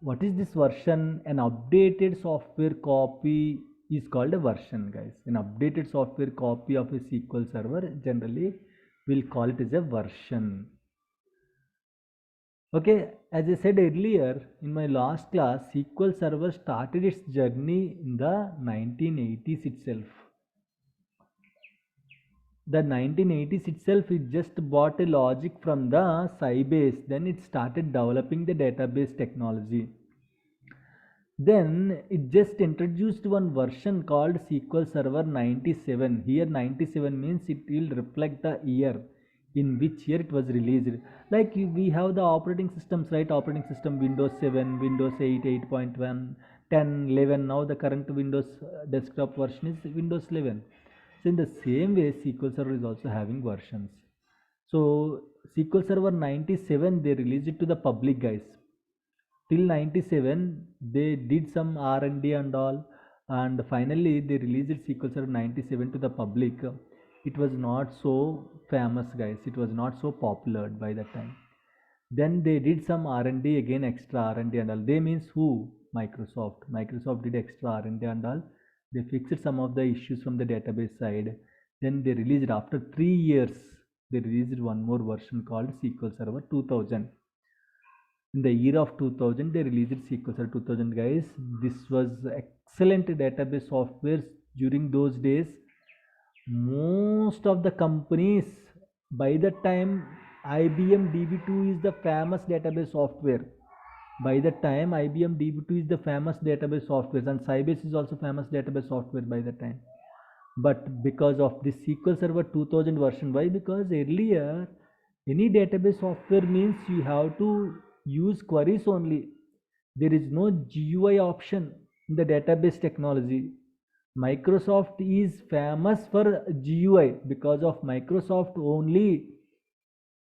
What is this version? An updated software copy is called a version, guys. An updated software copy of a SQL Server, generally we'll call it as a version. Okay, as I said earlier in my last class, SQL Server started its journey in the 1980s itself. The 1980s itself, it just bought a logic from the Sybase. Then it started developing the database technology. Then it just introduced one version called SQL Server 97. Here 97 means it will reflect the year in which year it was released. Like we have the operating systems, right? Operating system Windows 7, Windows 8, 8.1, 10, 11. Now the current Windows desktop version is Windows 11. So in the same way, SQL Server is also having versions. So SQL Server 97, they released it to the public, guys. Till 97 they did some R&D and all, and finally they released SQL Server 97 to the public. It was not so famous, guys. It was not so popular by that time. Then they did some R&D again, extra R&D and all. They means who? Microsoft did extra R&D and all. They fixed some of the issues from the database side. Then they released, after 3 years, they released one more version called SQL Server 2000. In the year of 2000 they released SQL Server 2000, guys. This was excellent database software. During those days, most of the companies, by the time, IBM DB2 is the famous database software. By the time, IBM DB2 is the famous database software, and Sybase is also famous database software by the time. But because of this SQL Server 2000 version, why? Because earlier any database software means you have to use queries only. There is no GUI option in the database technology. Microsoft is famous for GUI. Because of Microsoft only,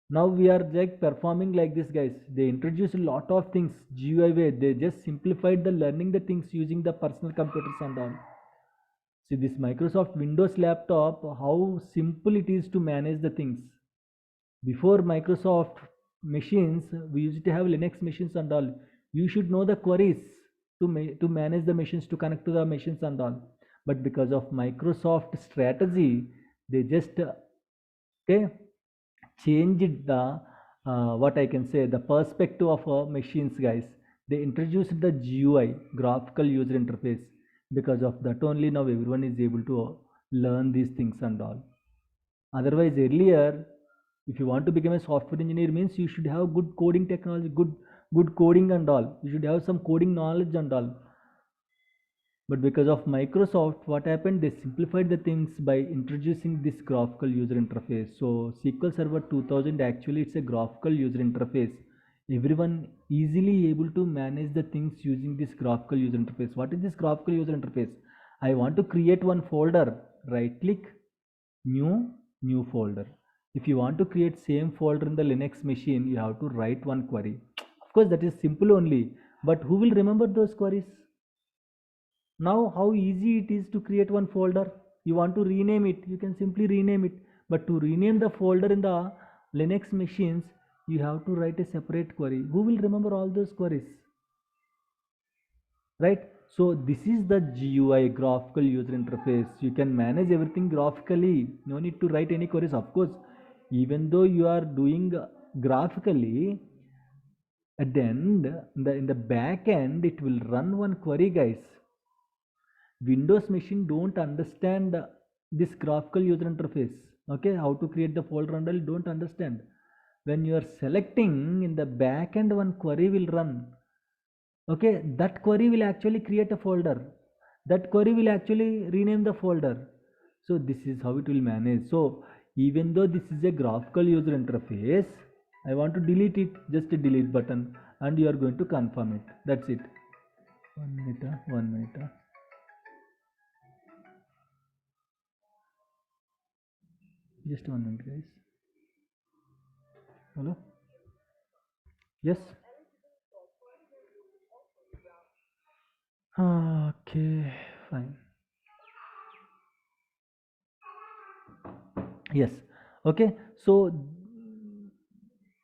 now we are like performing like this, guys. They introduced a lot of things GUI way. They just simplified the learning the things using the personal computers and all. See this Microsoft Windows laptop, how simple it is to manage the things. Before Microsoft machines, we used to have Linux machines and all. You should know the queries to manage the machines, to connect to the machines and all. But because of Microsoft strategy, they just okay, changed the what I can say, the perspective of machines, guys. They introduced the GUI, graphical user interface. Because of that only now everyone is able to learn these things and all. Otherwise earlier, if you want to become a software engineer, means you should have good coding technology, good coding and all. You should have some coding knowledge and all. But because of Microsoft, what happened? They simplified the things by introducing this graphical user interface. So SQL Server 2000, actually it's a graphical user interface. Everyone easily able to manage the things using this graphical user interface. What is this graphical user interface? I want to create one folder. Right click, new folder. If you want to create same folder in the Linux machine, you have to write one query. Of course, that is simple only. But who will remember those queries? Now, how easy it is to create one folder. You want to rename it, you can simply rename it. But to rename the folder in the Linux machines, you have to write a separate query. Who will remember all those queries? Right? So this is the GUI, graphical user interface. You can manage everything graphically. No need to write any queries. Of course, even though you are doing graphically, at the end, in the back end, it will run one query, guys. Windows machine don't understand this graphical user interface. Okay, how to create the folder and all, don't understand. When you are selecting, in the back end, one query will run. Okay, that query will actually create a folder. That query will actually rename the folder. So this is how it will manage. So even though this is a graphical user interface, I want to delete it, just a delete button, and you are going to confirm it. That's it. 1 minute, 1 minute. Just 1 minute, guys. Hello? Yes? Okay, fine. Yes. Okay, so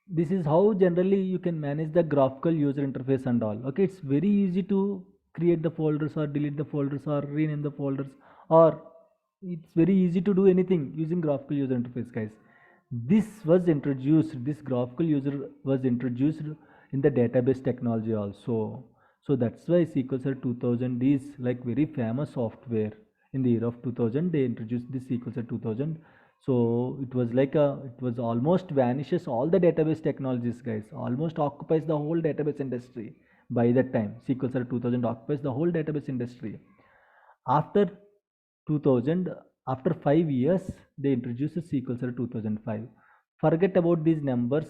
this is how generally you can manage the graphical user interface and all. Okay, it's very easy to create the folders or delete the folders or rename the folders, or it's very easy to do anything using graphical user interface, guys. This graphical user was introduced in the database technology also. So that's why SQL Server 2000 is like very famous software. In the year of 2000 they introduced this SQL Server 2000. So it was like it was almost vanishes all the database technologies, guys, almost occupies the whole database industry. By that time SQL Server 2000 occupies the whole database industry. After 2000, after 5 years they introduced SQL Server 2005. Forget about these numbers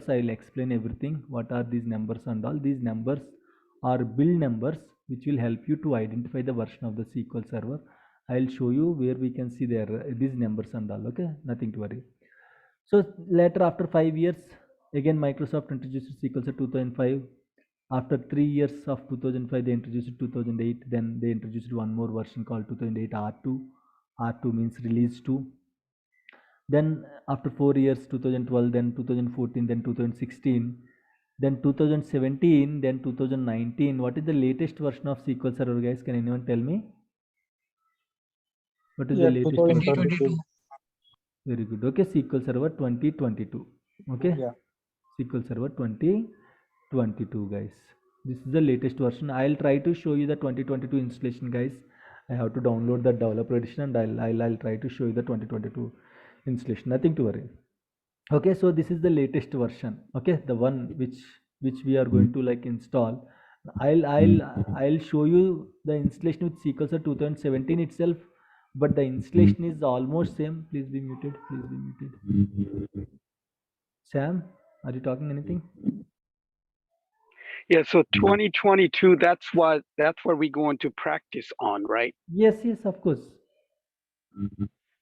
I will explain everything, what are these numbers and all. These numbers are build numbers which will help you to identify the version of the SQL Server. I will show you where we can see there these numbers and all. Okay, nothing to worry. So later, after 5 years, again Microsoft introduced SQL Server 2005. After 3 years of 2005 they introduced 2008. Then they introduced one more version called 2008 R2. R2 means release 2. Then after 4 years 2012, then 2014, then 2016, then 2017, then 2019. What is the latest version of SQL Server, guys? Can anyone tell me? What is the Yeah, latest version? 2022. Very good. Okay, SQL Server 2022. Okay, Yeah. SQL Server 2022, guys. This is the latest version. I'll try to show you the 2022 installation, guys. I have to download the developer edition and I'll try to show you the 2022 installation. Nothing to worry. Okay, so this is the latest version. Okay, the one which we are going to like install. I'll show you the installation with SQL Server 2017 itself, but the installation is almost same. Please be muted. Please be muted. Sam, are you talking anything? Yeah, so 2022, that's where we go into practice on, right? Yes, of course.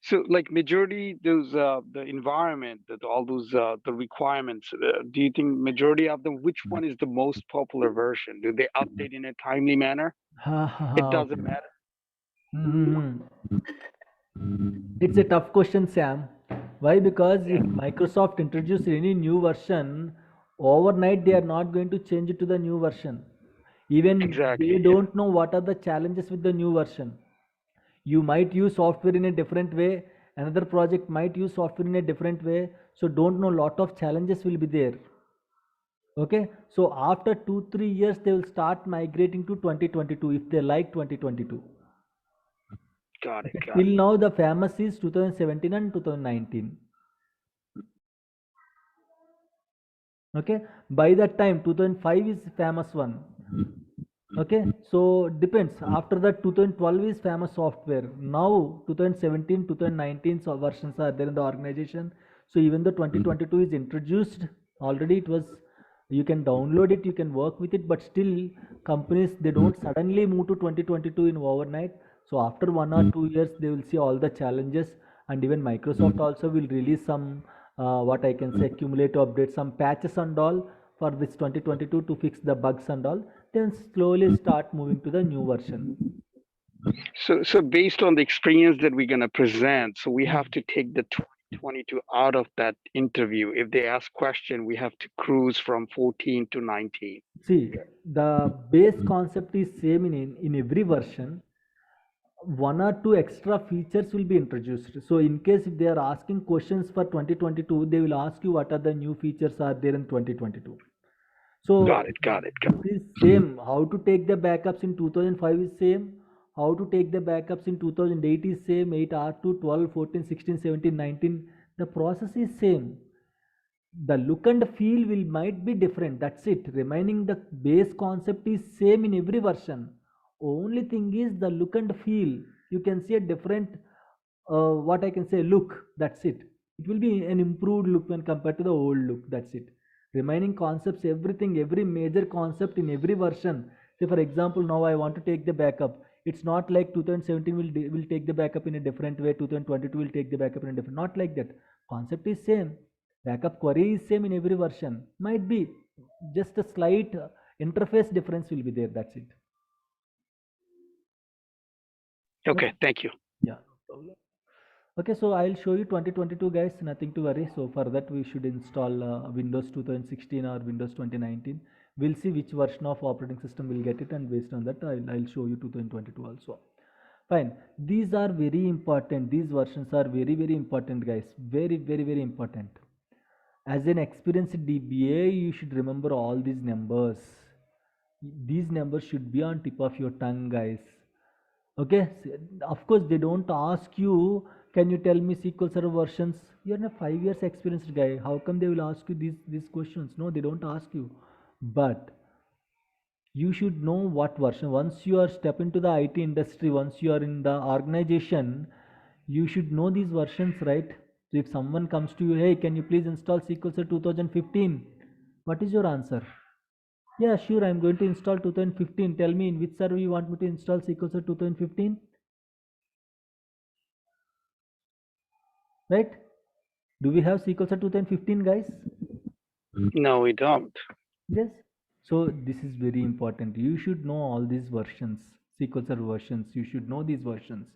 So like majority those the environment, all those the requirements, do you think majority of them, which one is the most popular version? Do they update in a timely manner? It doesn't matter. It's a tough question, Sam. Why? Because if Microsoft introduces any new version, overnight they are not going to change it to the new version. Even Exactly, they don't know what are the challenges with the new version. You might use software in a different way, another project might use software in a different way, so don't know, lot of challenges will be there. Okay, so after 2-3 years they will start migrating to 2022 if they like 2022. Got it. Okay, till now the famous is 2017 and 2019. Okay, by that time 2005 is famous one. Okay, so depends. After that 2012 is famous software. Now 2017 2019 so versions are there in the organization. So even though 2022 is introduced already, it was, you can download it, you can work with it, but still companies, they don't suddenly move to 2022 in overnight. So after 1 or 2 years they will see all the challenges, and even Microsoft also will release some what I can say cumulative updates, some patches and all for this 2022 to fix the bugs and all, then slowly start moving to the new version. So based on the experience that we're going to present, so we have to take the 2022 out of that interview. If they ask question, we have to cruise from 14 to 19. See, the base concept is same in every version. One or two extra features will be introduced. So in case if they are asking questions for 2022, they will ask you what are the new features are there in 2022. So Got it. it is same. How to take the backups in 2005 is same. How to take the backups in 2008 is same. 8 R2, 12, 14, 16, 17, 19. The process is same. The look and feel will might be different. That's it. Remaining the base concept is same in every version. Only thing is the look and feel. You can see a different, what I can say, look. That's it. It will be an improved look when compared to the old look. That's it. Remaining concepts, everything, every major concept in every version. Say for example, now I want to take the backup. It's not like 2017 will take the backup in a different way. 2022 will take the backup in a different. Not like that. Concept is same. Backup query is same in every version. Might be just a slight interface difference will be there. That's it. Okay, thank you. Yeah, no problem. Okay, so I'll show you 2022 guys, nothing to worry. So for that we should install Windows 2016 or Windows 2019. We'll see which version of operating system will get it, and based on that I'll show you 2022 also. Fine, these are very important. These versions are very important guys, very important. As an experienced DBA, you should remember all these numbers. These numbers should be on tip of your tongue guys. Okay, of course they don't ask you, can you tell me SQL Server versions? You're a 5 years experienced guy. How come they will ask you these questions? No, they don't ask you. But you should know what version. Once you are step into the IT industry, once you are in the organization, you should know these versions, right? So if someone comes to you, hey, can you please install SQL Server 2015? What is your answer? Yeah, sure, I'm going to install 2015. Tell me in which server you want me to install SQL Server 2015? Right? Do we have SQL Server 2015 guys? No, we don't. Yes. So this is very important. You should know all these versions, SQL Server versions. You should know these versions.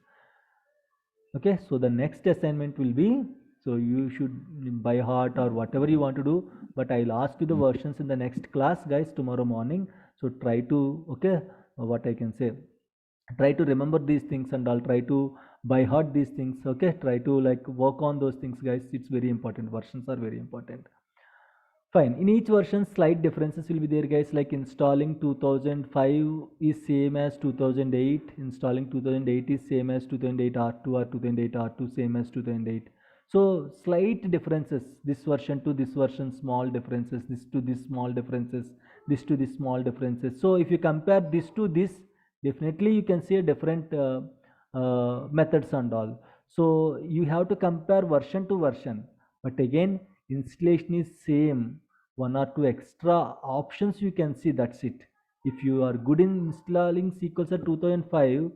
Okay, so the next assignment will be, so you should by heart or whatever you want to do, but I'll ask you the versions in the next class guys tomorrow morning. So try to, okay, what I can say, try to remember these things and I'll try to by heart these things. Okay, try to like work on those things guys. It's very important. Versions are very important. Fine. In each version, slight differences will be there, guys. Like installing 2005 is same as 2008. Installing 2008 is same as 2008 R2 or 2008 R2 same as 2008. So slight differences. This version to this version, small differences. This to this small differences. This to this small differences. So if you compare this to this, definitely you can see a different methods and all. So you have to compare version to version. But again, installation is same. One or two extra options you can see. That's it. If you are good in installing SQL Server 2005,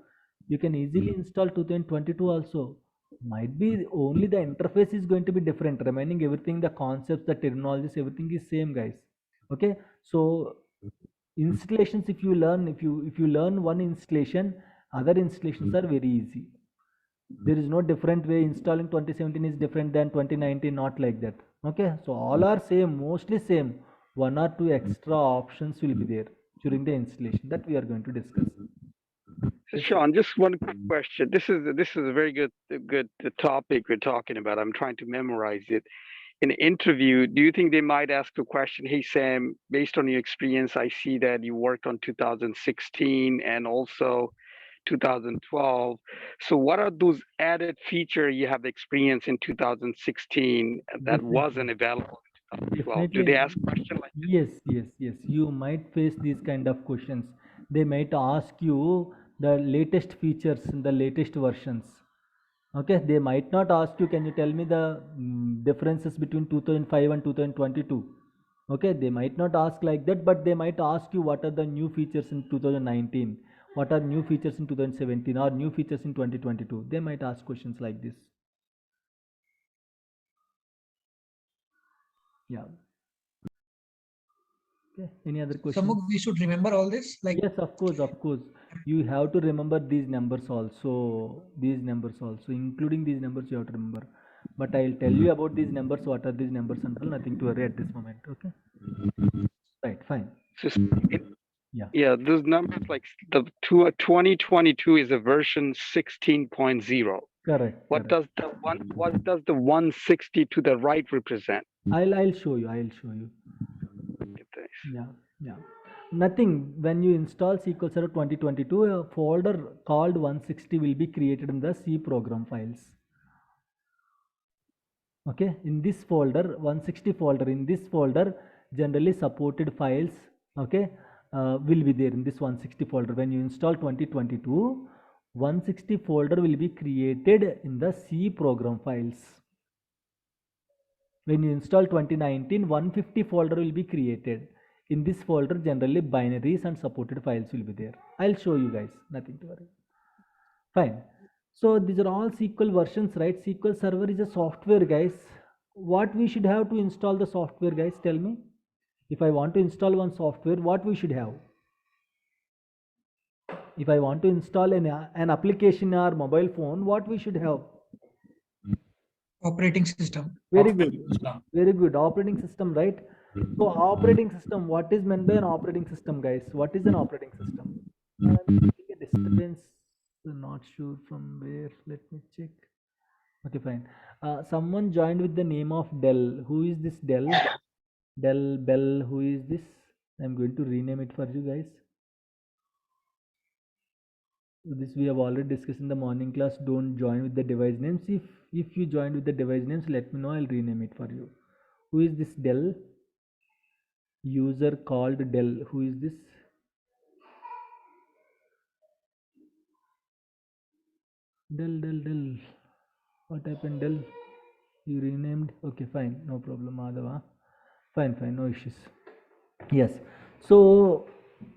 you can easily install 2022 also. Might be only the interface is going to be different. Remaining everything, the concepts, the terminologies, everything is same, guys. Okay. So installations, if you learn one installation, other installations are very easy. There is no different way. Installing 2017 is different than 2019, not like that. Okay, so all are same, mostly same. One or two extra options will be there during the installation that we are going to discuss. So Sean, just one quick question. This is a very good topic we're talking about. I'm trying to memorize it. In an interview, do you think they might ask a question? Hey Sam, based on your experience, I see that you worked on 2016 and also 2012. So what are those added feature you have experienced in 2016 that wasn't available in 2012? Do they ask question like this? Yes. You might face these kind of questions. They might ask you the latest features in the latest versions. Okay, they might not ask you, can you tell me the differences between 2005 and 2022? Okay, they might not ask like that, but they might ask you what are the new features in 2019, what are new features in 2017 or new features in 2022. They might ask questions like this. Yeah. Okay. Any other questions? Samuk, we should remember all this. Like, Yes, of course, of course. You have to remember these numbers also. These numbers also, including these numbers, you have to remember. But I'll tell you about these numbers. What are these numbers and all? Nothing to worry at this moment. Okay. Right. Fine. Yeah. Yeah, those numbers like the 2022 is a version 16.0. Correct. What Correct. does the 160 to the right represent? I'll show you. I'll show you. Okay, thanks. Yeah. Yeah. Nothing. When you install SQL Server 2022, a folder called 160 will be created in the C program files. Okay, in this folder, 160 folder, in this folder, generally supported files, okay, will be there in this 160 folder. When you install 2022, 160 folder will be created in the C program files. When you install 2019, 150 folder will be created. In this folder, generally binaries and supported files will be there. I'll show you guys, nothing to worry. Fine. So these are all SQL versions, right? SQL Server is a software, guys. What we should have to install the software, guys? Tell me. If I want to install one software, what we should have? If I want to install an application in our mobile phone, what we should have? operating system. Very good. Very good. Operating system, right? So operating system, what is meant by an operating system, guys? What is an operating system? I'm getting a disturbance. Not sure from where. Let me check. Okay, fine. Someone joined with the name of Dell. Who is this Dell? Dell Bell. Who is this? I'm going to rename it for you guys. This we have already discussed in the morning class. Don't join with the device names. If you joined with the device names, let me know. I'll rename it for you. Who is this Dell? User called Dell. Who is this? Dell. What happened, Dell? You renamed? Okay, fine, no problem, Madhava. Fine, no issues. Yes. So,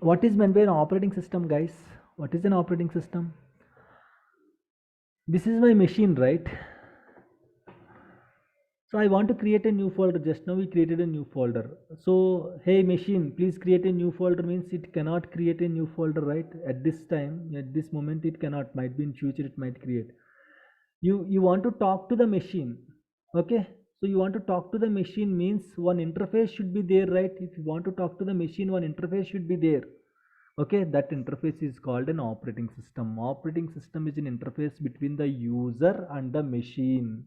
what is meant by an operating system, guys? What is an operating system? This is my machine, right? So I want to create a new folder. Just now we created a new folder. So, hey machine, please create a new folder means it cannot create a new folder, right? At this time, at this moment, it cannot. Might be in future it might create. You want to talk to the machine. Okay. So you want to talk to the machine means one interface should be there, right? If you want to talk to the machine, one interface should be there. Okay, that interface is called an operating system. Operating system is an interface between the user and the machine.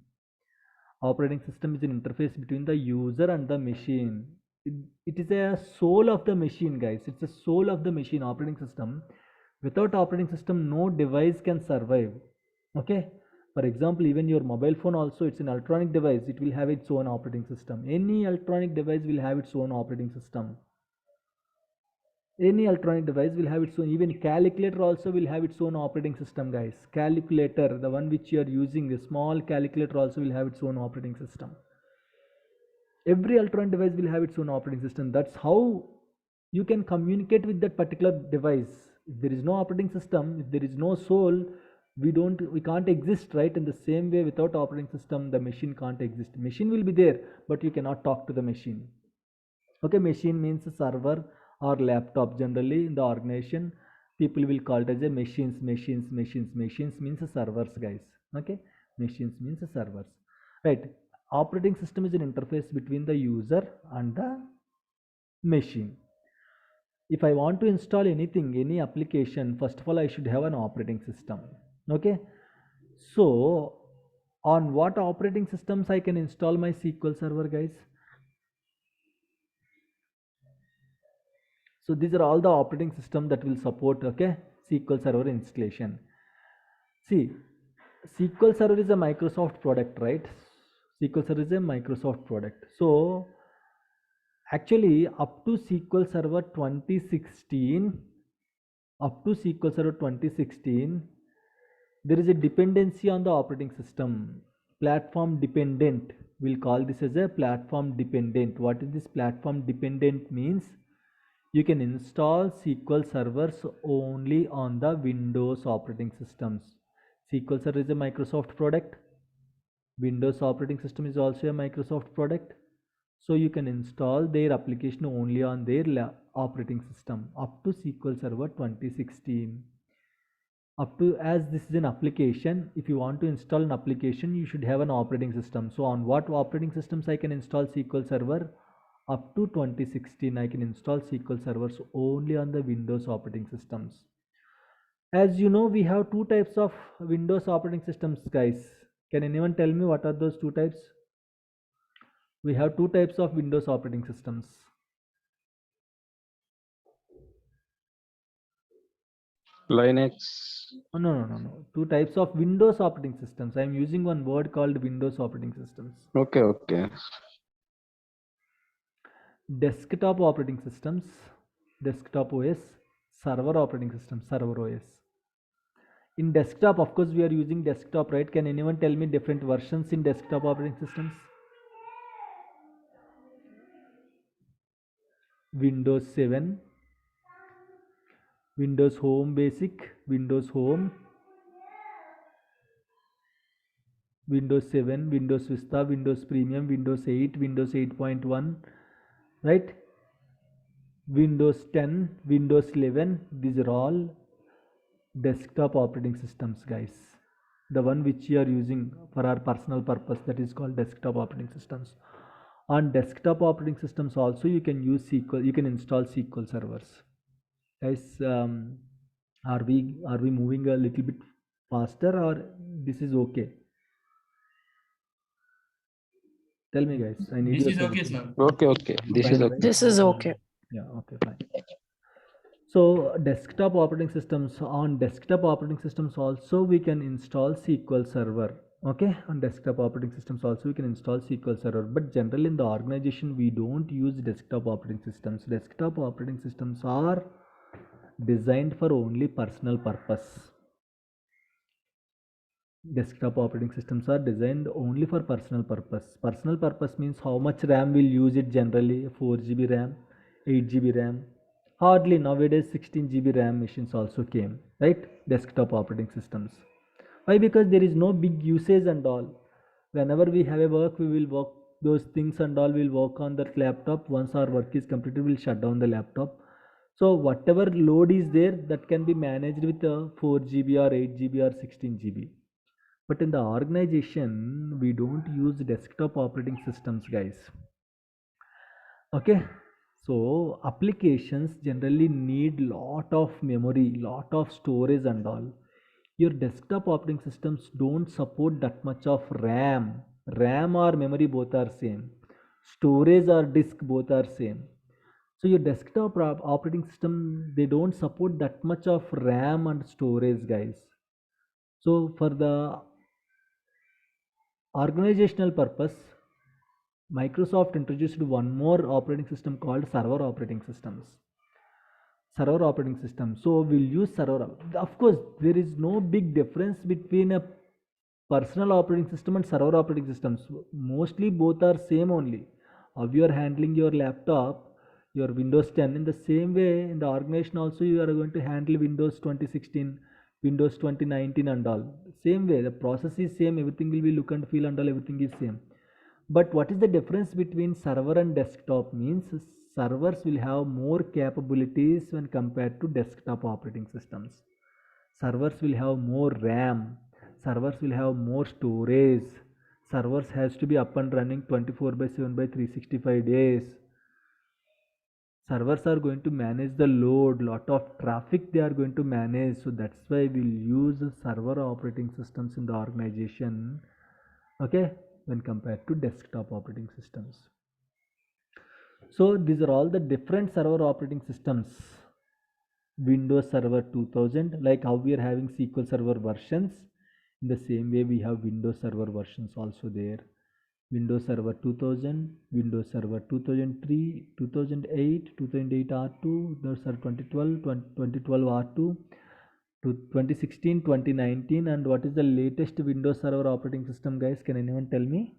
Operating system is an interface between the user and the machine. It is a soul of the machine, guys. It's a soul of the machine, operating system. Without operating system, no device can survive. Okay. For example, even your mobile phone also, it's an electronic device. It will have its own operating system. Any electronic device will have its own operating system. Any electronic device will have its own. Even calculator also will have its own operating system, guys. Calculator, the one which you are using, a small calculator also will have its own operating system. Every electronic device will have its own operating system. That's how you can communicate with that particular device. If there is no operating system, if there is no soul, we can't exist, right? In the same way, without operating system, the machine can't exist. Machine will be there, but you cannot talk to the machine. Okay, machine means a server or laptop. Generally in the organization, people will call it as a machines means a servers, guys. Okay, machines means a servers, right? Operating system is an interface between the user and the machine. If I want to install anything, any application, first of all I should have an operating system. Okay, so on what operating systems I can install my SQL Server, guys? So these are all the operating system that will support, okay, SQL Server installation. See, SQL Server is a Microsoft product, right? SQL Server is a Microsoft product. So actually up to SQL Server 2016, there is a dependency on the operating system. Platform dependent. We'll call this as a platform dependent. What is this platform dependent means? You can install SQL servers only on the Windows operating systems. SQL Server is a Microsoft product. Windows operating system is also a Microsoft product. So you can install their application only on their operating system up to SQL Server 2016. Up to, as this is an application, if you want to install an application, you should have an operating system. So on what operating systems I can install SQL Server? Up to 2016 I can install SQL servers only on the Windows operating systems. As you know, we have two types of Windows operating systems, guys. Can anyone tell me what are those two types? We have two types of Windows operating systems. Linux. No. Two types of Windows operating systems. I am using one word called Windows operating systems. Okay. Desktop operating systems, desktop OS, server operating system, server OS. In desktop, of course, we are using desktop, right? Can anyone tell me different versions in desktop operating systems? Windows 7, Windows Home Basic, Windows Home, Windows 7, Windows Vista, Windows Premium, Windows 8, Windows 8.1, right? Windows 10, Windows 11, these are all desktop operating systems, guys. The one which you are using for our personal purpose, that is called desktop operating systems. On desktop operating systems also you can use SQL, you can install SQL servers. Guys, are we moving a little bit faster, or this is okay? Tell me, guys. I need This your is okay, suggestion. sir. Okay. This is Fine, okay. right? This is okay. Yeah, okay, fine. So desktop operating systems, on desktop operating systems also we can install SQL Server. Okay, on desktop operating systems also we can install SQL Server, but generally in the organization we don't use desktop operating systems. Desktop operating systems are designed for only personal purpose. Desktop operating systems are designed only for personal purpose. Personal purpose means how much RAM will use it generally, 4 GB RAM, 8 GB RAM. Hardly nowadays 16 GB RAM machines also came, right? Desktop operating systems. Why? Because there is no big usage and all. Whenever we have a work, we will work those things and all will work on that laptop. Once our work is completed, we'll shut down the laptop. So whatever load is there, that can be managed with a 4 GB or 8 GB or 16 GB. But in the organization, we don't use desktop operating systems, guys. Okay, so applications generally need lot of memory, lot of storage and all. Your desktop operating systems don't support that much of RAM or memory, both are same. Storage or disk, both are same. So your desktop operating system, they don't support that much of RAM and storage, guys. So for the organizational purpose, Microsoft introduced one more operating system called server operating systems. Server operating system. So we'll use server. Of course, there is no big difference between a personal operating system and server operating systems. Mostly both are same only. How you are handling your laptop, your Windows 10, in the same way in the organization also you are going to handle Windows 2016, Windows 2019 and all. Same way, the process is same, everything will be look and feel and all, everything is same. But what is the difference between server and desktop means servers will have more capabilities when compared to desktop operating systems. Servers will have more RAM, servers will have more storage, servers has to be up and running 24/7 by 365 days. Servers are going to manage the load, lot of traffic they are going to manage, so that's why we'll use server operating systems in the organization, okay, when compared to desktop operating systems. So these are all the different server operating systems. Windows Server 2000, like how we are having SQL Server versions, in the same way we have Windows Server versions also there. Windows Server 2000, Windows Server 2003, 2008, 2008 R2, Windows Server 2012, 2012 R2, to 2016, 2019, and what is the latest Windows Server operating system, guys? Can anyone tell me?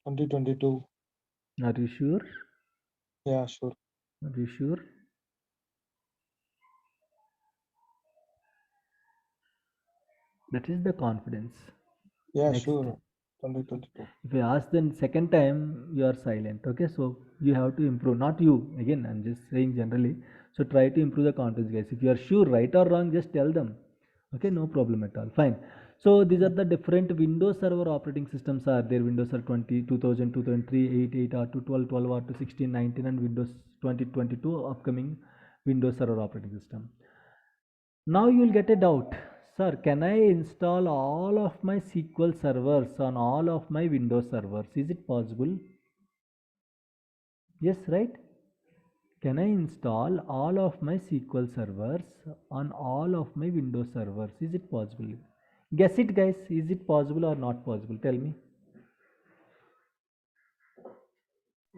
2022. Are you sure? Yeah, sure. Are you sure? That is the confidence. Yeah, Next. sure. 2022. If I ask then second time, you are silent. Okay, so you have to improve. Not you. Again, I'm just saying generally. So try to improve the confidence, guys. If you are sure, right or wrong, just tell them. Okay, no problem at all. Fine. So these are the different Windows Server operating systems are there. Windows Server 20, 2000, 2003, 8, 8 R2, 12, 12 R2, 16, 19, and Windows 2022 upcoming Windows Server operating system. Now you will get a doubt. Sir, can I install all of my SQL servers on all of my Windows servers? Is it possible? Yes, right? Can I install all of my SQL servers on all of my Windows servers? Is it possible? Guess it, guys. Is it possible or not possible? Tell me.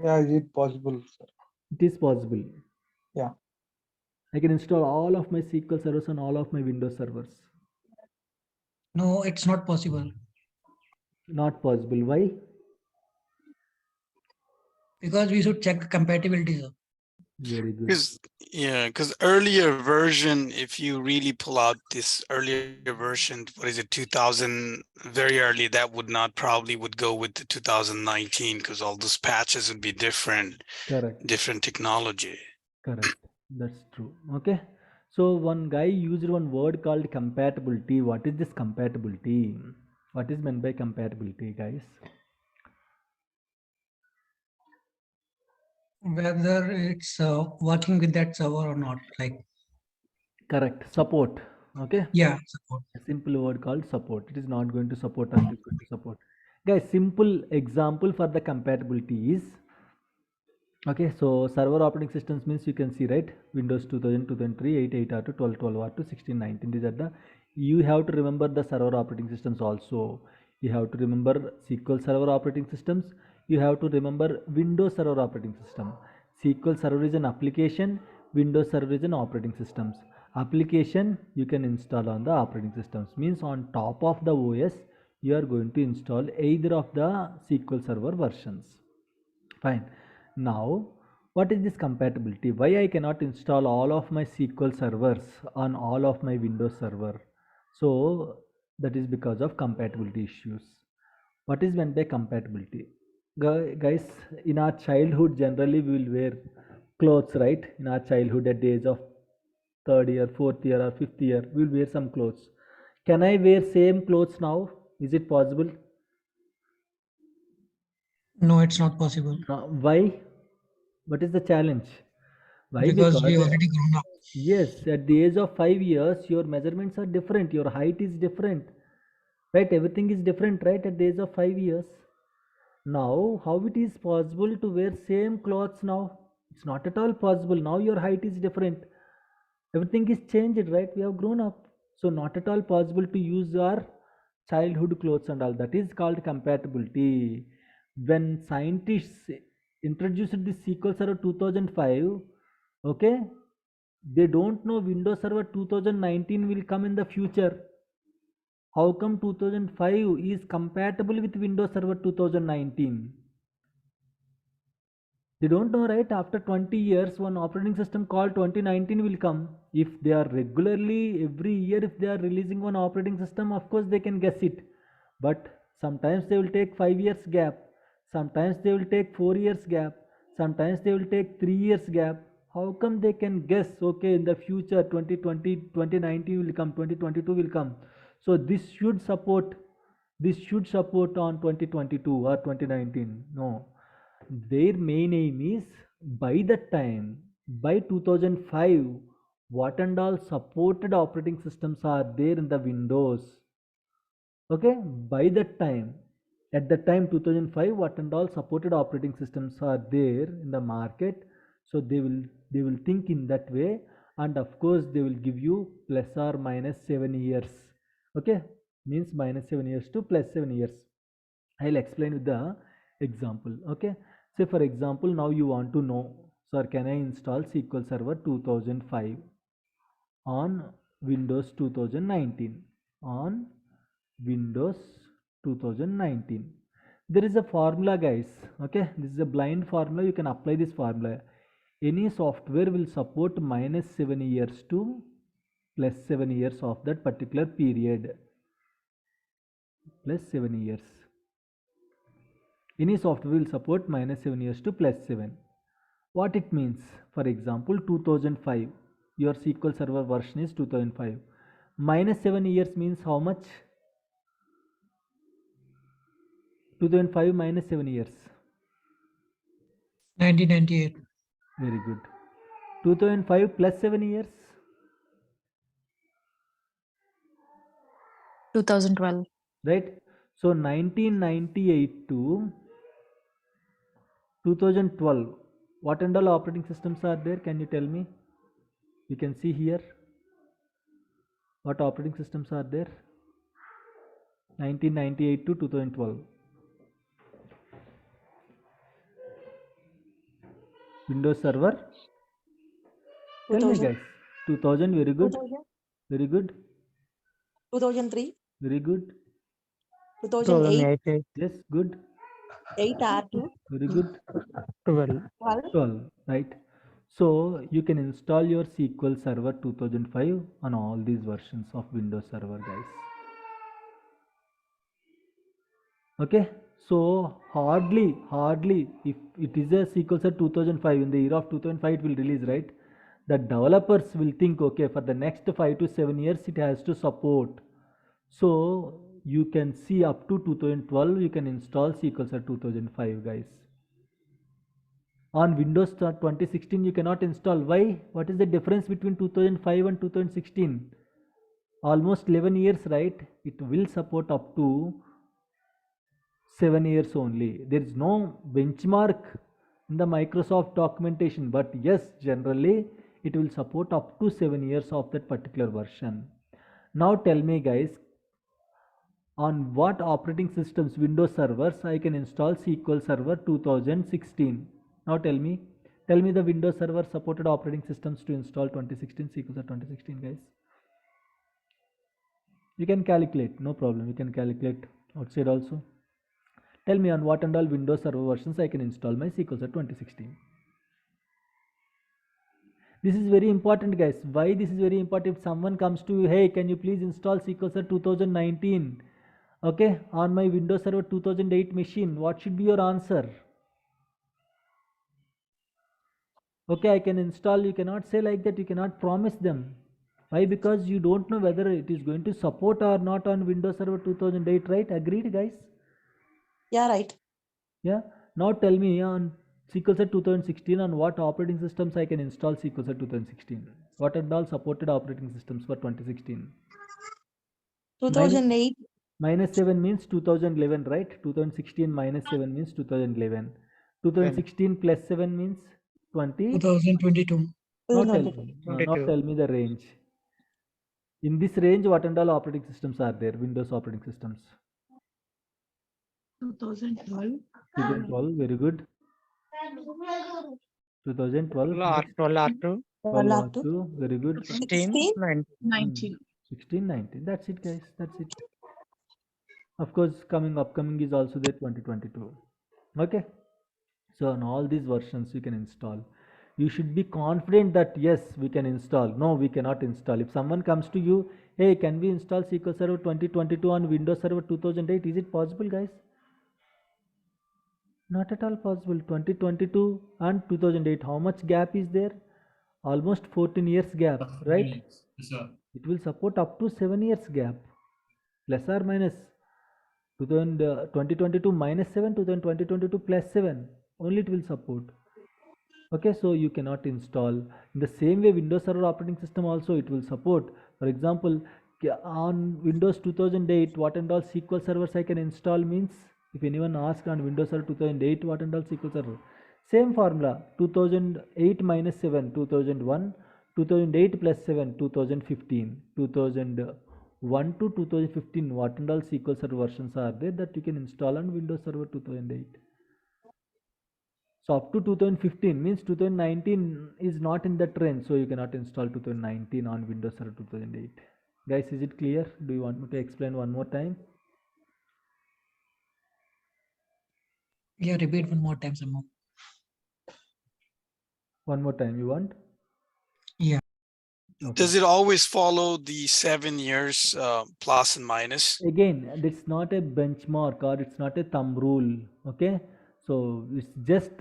Yeah, is it possible, sir? It is possible. Yeah. I can install all of my SQL servers on all of my Windows servers. No, it's not possible Not possible. Why? because we should check compatibility, sir. Very good. Because earlier version, if you really pull out this earlier version, what is it, 2000, very early, that would not probably would go with the 2019 because all those patches would be different, Correct. different technology. Correct. That's true. Okay. So one guy used one word called compatibility. What is this compatibility? What is meant by compatibility, guys? Whether it's working with that server or not. Like, Correct. Support. Okay. yeah, support. A simple word called support. It is not going to support or it is going to support. Guys, simple example for the compatibility is okay. So server operating systems means you can see, right? Windows 2000, 2003, 8, 8 R2, 12, 12 R2, 16, 19. These are the, you have to remember the server operating systems also. You have to remember SQL Server operating systems. You have to remember Windows Server operating system. SQL Server is an application. Windows Server is an operating systems. Application you can install on the operating systems. Means on top of the OS, you are going to install either of the SQL Server versions. Fine. Now, what is this compatibility? Why I cannot install all of my SQL servers on all of my Windows server? So that is because of compatibility issues. What is meant by compatibility? Guys, in our childhood, generally we will wear clothes, right? In our childhood, at the age of third year, fourth year, or fifth year, we will wear some clothes. Can I wear same clothes now? Is it possible? No, it's not possible Why? What is the challenge? Why? because we Because already grown up. yes, at the age of 5 years, your measurements are different, your height is different, right? Everything is different, right? At the age of 5 years. Now, how it is possible to wear same clothes now? It's not at all possible. Now your height is different. Everything is changed, right? We have grown up. So not at all possible to use our childhood clothes and all. That is called compatibility. When scientists introduced this SQL Server 2005, okay, they don't know Windows Server 2019 will come in the future. How come 2005 is compatible with Windows Server 2019? They don't know, right? After 20 years, one operating system called 2019 will come. If they are regularly, every year, if they are releasing one operating system, of course they can guess it. But sometimes they will take 5 years gap. Sometimes they will take 4 years gap. Sometimes they will take 3 years gap. How come they can guess, okay, in the future 2020, 2019 will come, 2022 will come. So this should support on 2022 or 2019. No, their main aim is by that time, by 2005, what and all supported operating systems are there in the Windows. Okay, by that time, at that time 2005, what and all supported operating systems are there in the market. So they will think in that way, and of course they will give you plus or minus 7 years. Okay, means minus 7 years to plus 7 years. I'll explain with the example. Okay, say for example, now you want to know, sir, can I install SQL Server 2005 on Windows 2019? On Windows 2019, there is a formula, guys. Okay, this is a blind formula. You can apply this formula. Any software will support minus 7 years to plus 7 years of that particular period. Plus 7 years. Any software will support -7 years to +7. What it means? For example, 2005. Your SQL Server version is 2005. -7 years means how much? 2005 minus 7 years. 1998. Very good. 2005 plus 7 years. 2012. Right. So 1998 to 2012. What and all operating systems are there? Can you tell me? You can see here. What operating systems are there? 1998 to 2012. Windows Server. Tell me 2000. guys. 2000, very good. 2000. Very good. 2003. Very good. 2008. Yes, good. 8 R2. Very good. 12. 12, right? So you can install your SQL Server 2005 on all these versions of Windows Server, guys. Okay, so hardly if it is a SQL Server 2005, in the year of 2005 it will release, right? The developers will think, okay, for the next 5 to 7 years it has to support. So you can see up to 2012 you can install SQL Server 2005, guys. On Windows 2016 you cannot install. Why? What is the difference between 2005 and 2016? Almost 11 years, right? It will support up to 7 years only. There is no benchmark in the Microsoft documentation, but yes, generally it will support up to 7 years of that particular version. Now tell me guys, on what operating systems, Windows servers, I can install SQL Server 2016? Now tell me the Windows Server supported operating systems to install 2016 SQL Server 2016, guys. You can calculate, no problem. You can calculate outside also. Tell me on what and all Windows Server versions I can install my SQL Server 2016. This is very important, guys. Why this is very important? If someone comes to you, hey, can you please install SQL Server 2019? Okay, on my Windows Server 2008 machine, what should be your answer? Okay, I can install. You cannot say like that. You cannot promise them. Why? Because you don't know whether it is going to support or not on Windows Server 2008, right? Agreed, guys? Yeah, right. Yeah. Now tell me on SQL Server 2016, on what operating systems I can install SQL Server 2016? What are all supported operating systems for 2016? 2008. Minus 7 means 2011, right? 2016 minus 7 means 2011. 2016 plus 7 means 20. 2022. Now tell me. Now tell me the range. In this range, what and all operating systems are there? Windows operating systems. 2012. 2012, very good. 2012. 12 R2. 12 very good. 16. 19. 16, 19. That's it, guys. That's it. Of course, upcoming is also there 2022. Okay. So on all these versions you can install. You should be confident that yes, we can install. No, we cannot install. If someone comes to you, hey, can we install SQL Server 2022 on Windows Server 2008? Is it possible, guys? Not at all possible. 2022 and 2008, how much gap is there? Almost 14 years gap, right? It will support up to 7 years gap, plus or minus. 2022 minus 7, 2022 plus 7, only it will support. Okay, so you cannot install. In the same way, Windows Server operating system also it will support. For example, on Windows 2008, what and all SQL servers I can install means, if anyone asks on Windows Server 2008, what and all SQL server, same formula, 2008 minus 7, 2001, 2008 plus 7, 2015, 2001 to 2015, what and all SQL Server versions are there that you can install on Windows Server 2008. So up to 2015 means 2019 is not in the trend, so you cannot install 2019 on Windows Server 2008. Guys, is it clear? Do you want me to explain one more time? Yeah, repeat one more time, Samo. One more time, you want? Yeah. Does it always follow the 7 years plus and minus? Again, it's not a benchmark or it's not a thumb rule. Okay, so it's just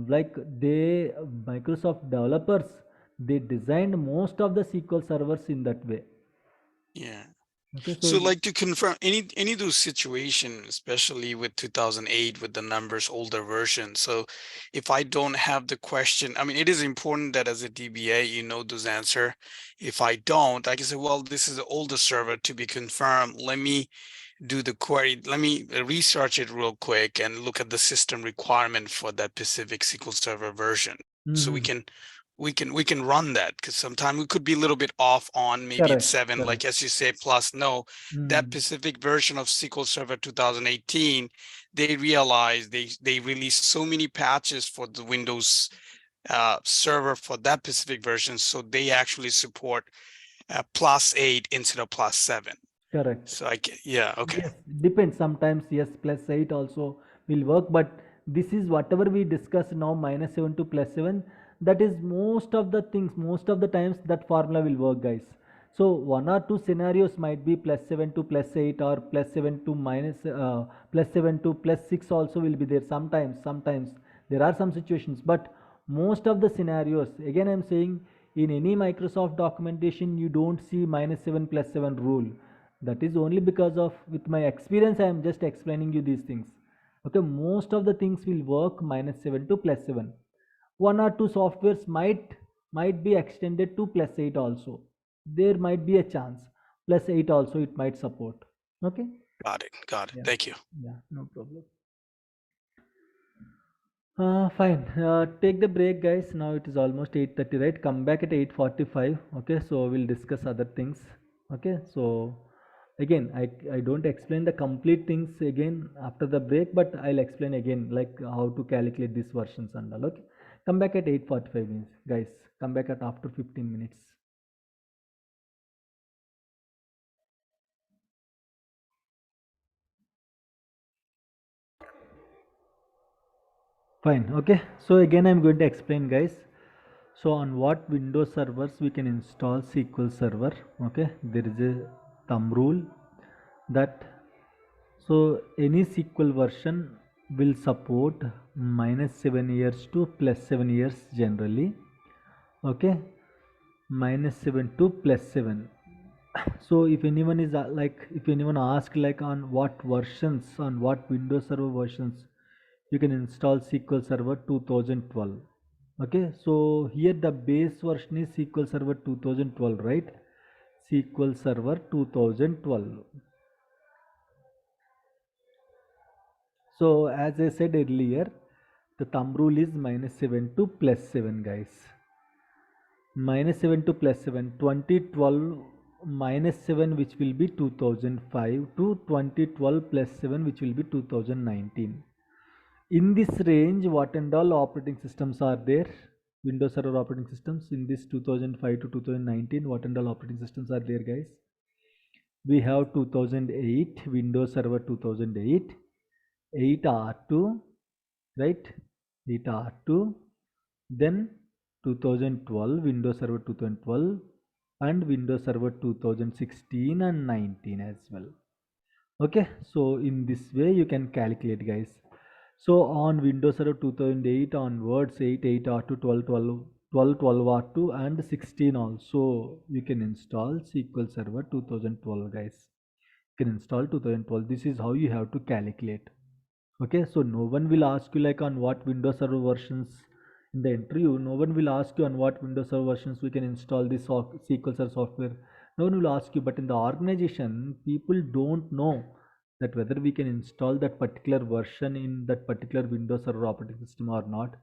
like they Microsoft developers, they designed most of the SQL servers in that way. Yeah. Okay, So like to confirm any of those situations, especially with 2008 with the numbers older version. So if I don't have the question, I mean, it is important that as a DBA, you know those answer. If I don't, I can say, well, this is an older server to be confirmed. Let me do the query. Let me research it real quick and look at the system requirement for that specific SQL Server version. So we can run that, because sometimes we could be a little bit off on maybe it's 7, like as you say, plus no, that specific version of SQL Server 2018, they realized they released so many patches for the Windows server for that specific version, so they actually support +8 instead of +7. Correct. So yeah, okay. Yes, depends. Sometimes yes, +8 also will work, but this is whatever we discuss now, -7 to +7. That is most of the things, most of the times that formula will work, guys. So one or two scenarios might be +7 to +8 or +7 to +7 to +6 also will be there. Sometimes there are some situations, but most of the scenarios, again I'm saying, in any Microsoft documentation you don't see -7 +7 rule. That is only because of, with my experience, I am just explaining you these things. Okay, most of the things will work -7 to +7. One or two softwares might be extended to +8 also. There might be a chance. +8 also it might support. Okay. Got it. Yeah. Thank you. Yeah, no problem. Fine. Take the break, guys. Now it is almost 8:30, right? Come back at 8:45. Okay, so we'll discuss other things. Okay, so again, I don't explain the complete things again after the break, but I'll explain again like how to calculate these versions and all. Okay, come back at 8:45 minutes, guys. Come back at after 15 minutes. Fine. Okay, so again I'm going to explain, guys. So on what Windows servers we can install SQL Server. Okay, there is a thumb rule that, so any SQL version will support -7 years to +7 years generally. Okay, -7 to +7. So if anyone is if anyone asks like on what versions, on what Windows Server versions you can install SQL Server 2012. Okay, so here the base version is SQL Server 2012, right? SQL Server 2012. So as I said earlier, the thumb rule is -7 to +7, guys. -7 to +7, 2012 -7, which will be 2005, to 2012 +7, which will be 2019. In this range, what and all operating systems are there? Windows Server operating systems in this 2005 to 2019, what and all operating systems are there, guys? We have 2008 Windows Server 2008, 8R2, right? 8R2, then 2012 Windows Server 2012, and Windows Server 2016 and 19 as well. Okay, so in this way you can calculate, guys. So on Windows Server 2008 onwards, 8, 8R2, 12, 12, 12, 12R2 and 16 also you can install SQL Server 2012, guys. You can install 2012. This is how you have to calculate. Okay, so no one will ask you like on what Windows Server versions in the interview. No one will ask you on what Windows Server versions we can install this SQL Server software. No one will ask you, but in the organization, people don't know that whether we can install that particular version in that particular Windows Server operating system or not.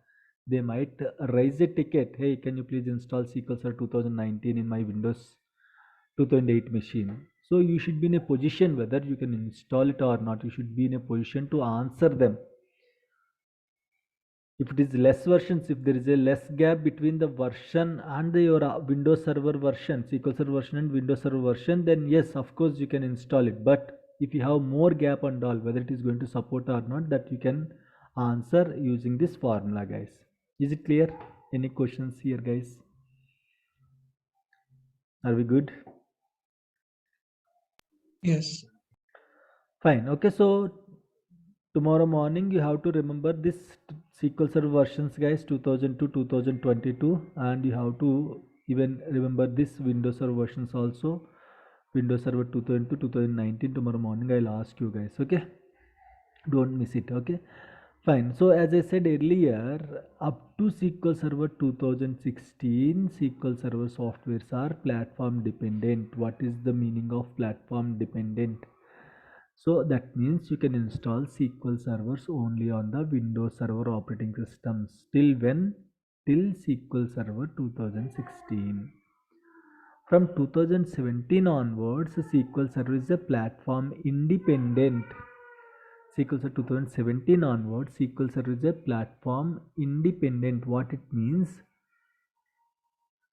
They might raise a ticket. Hey, can you please install SQL Server 2019 in my Windows 2008 machine? So you should be in a position whether you can install it or not. You should be in a position to answer them. If it is less versions, if there is a less gap between the version and your Windows Server version, SQL Server version and Windows Server version, then yes, of course you can install it. But if you have more gap and all, whether it is going to support or not, that you can answer using this formula, guys. Is it clear? Any questions here, guys? Are we good? Yes. Fine. Okay, so tomorrow morning you have to remember this SQL Server versions, guys, 2000 to 2022, and you have to even remember this Windows Server versions also, Windows Server 2000 to 2019. Tomorrow morning I'll ask you guys. Okay, don't miss it. Okay, fine. So as I said earlier, up to SQL Server 2016, SQL Server softwares are platform dependent. What is the meaning of platform dependent? So that means you can install SQL servers only on the Windows Server operating systems. Till when? Till SQL Server 2016. From 2017 onwards, SQL Server is a platform independent. SQL Server 2017 onwards, SQL Server is a platform independent. What it means?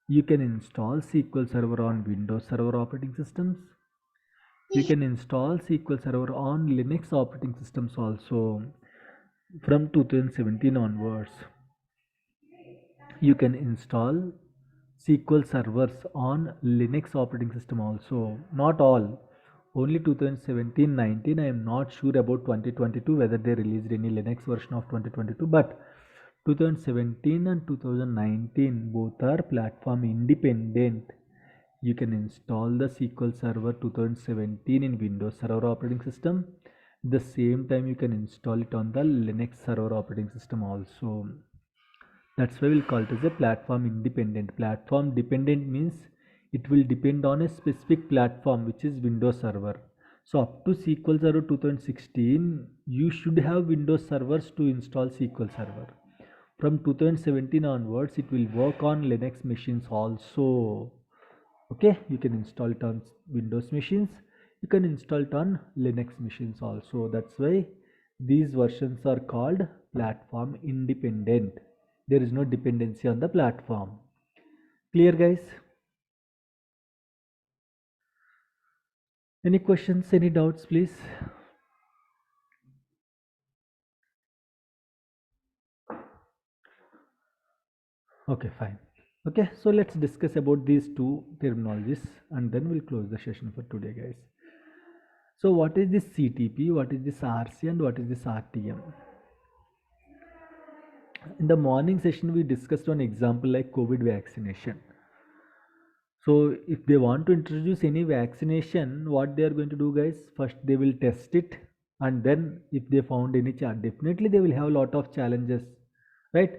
You can install SQL Server on Windows Server operating systems. You can install SQL Server on Linux operating systems also. From 2017 onwards, you can install SQL servers on Linux operating system also. Not all, only 2017-19. I am not sure about 2022 whether they released any Linux version of 2022, but 2017 and 2019 both are platform independent. You can install the SQL Server 2017 in Windows Server operating system. The same time you can install it on the Linux Server operating system also. That's why we'll call it as a platform independent. Platform dependent means it will depend on a specific platform, which is Windows Server. So up to SQL Server 2016, you should have Windows servers to install SQL Server. From 2017 onwards, it will work on Linux machines also. Okay, you can install it on Windows machines, you can install it on Linux machines also. That's why these versions are called platform independent. There is no dependency on the platform. Clear, guys? Any questions, any doubts, please? Okay, fine. Okay, so let's discuss about these two terminologies and then we'll close the session for today, guys. So what is this CTP, what is this RC, and what is this RTM? In the morning session, we discussed one example like COVID vaccination. So if they want to introduce any vaccination, what they are going to do, guys? First they will test it, and then if they found any challenge, definitely they will have a lot of challenges, right?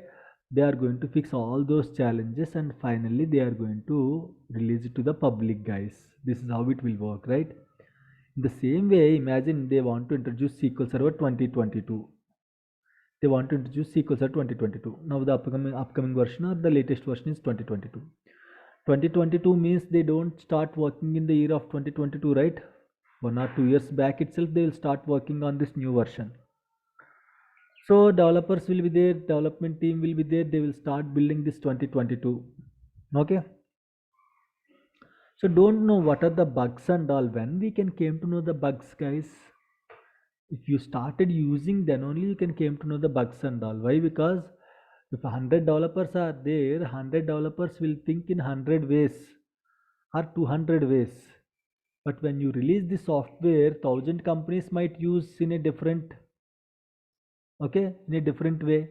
They are going to fix all those challenges and finally they are going to release it to the public, guys. This is how it will work, right? In the same way, imagine they want to introduce SQL Server 2022. They want to introduce SQL Server 2022. Now the upcoming version or the latest version is 2022. 2022 means they don't start working in the year of 2022, right? 1 or 2 years back itself they will start working on this new version. So developers will be there, development team will be there, they will start building this 2022. Okay, so don't know what are the bugs and all. When we can came to know the bugs, guys? If you started using, then only you can came to know the bugs and all. Why? Because if 100 developers are there, 100 developers will think in 100 ways or 200 ways. But when you release the software, 1000 companies might use in a different, okay, in a different way.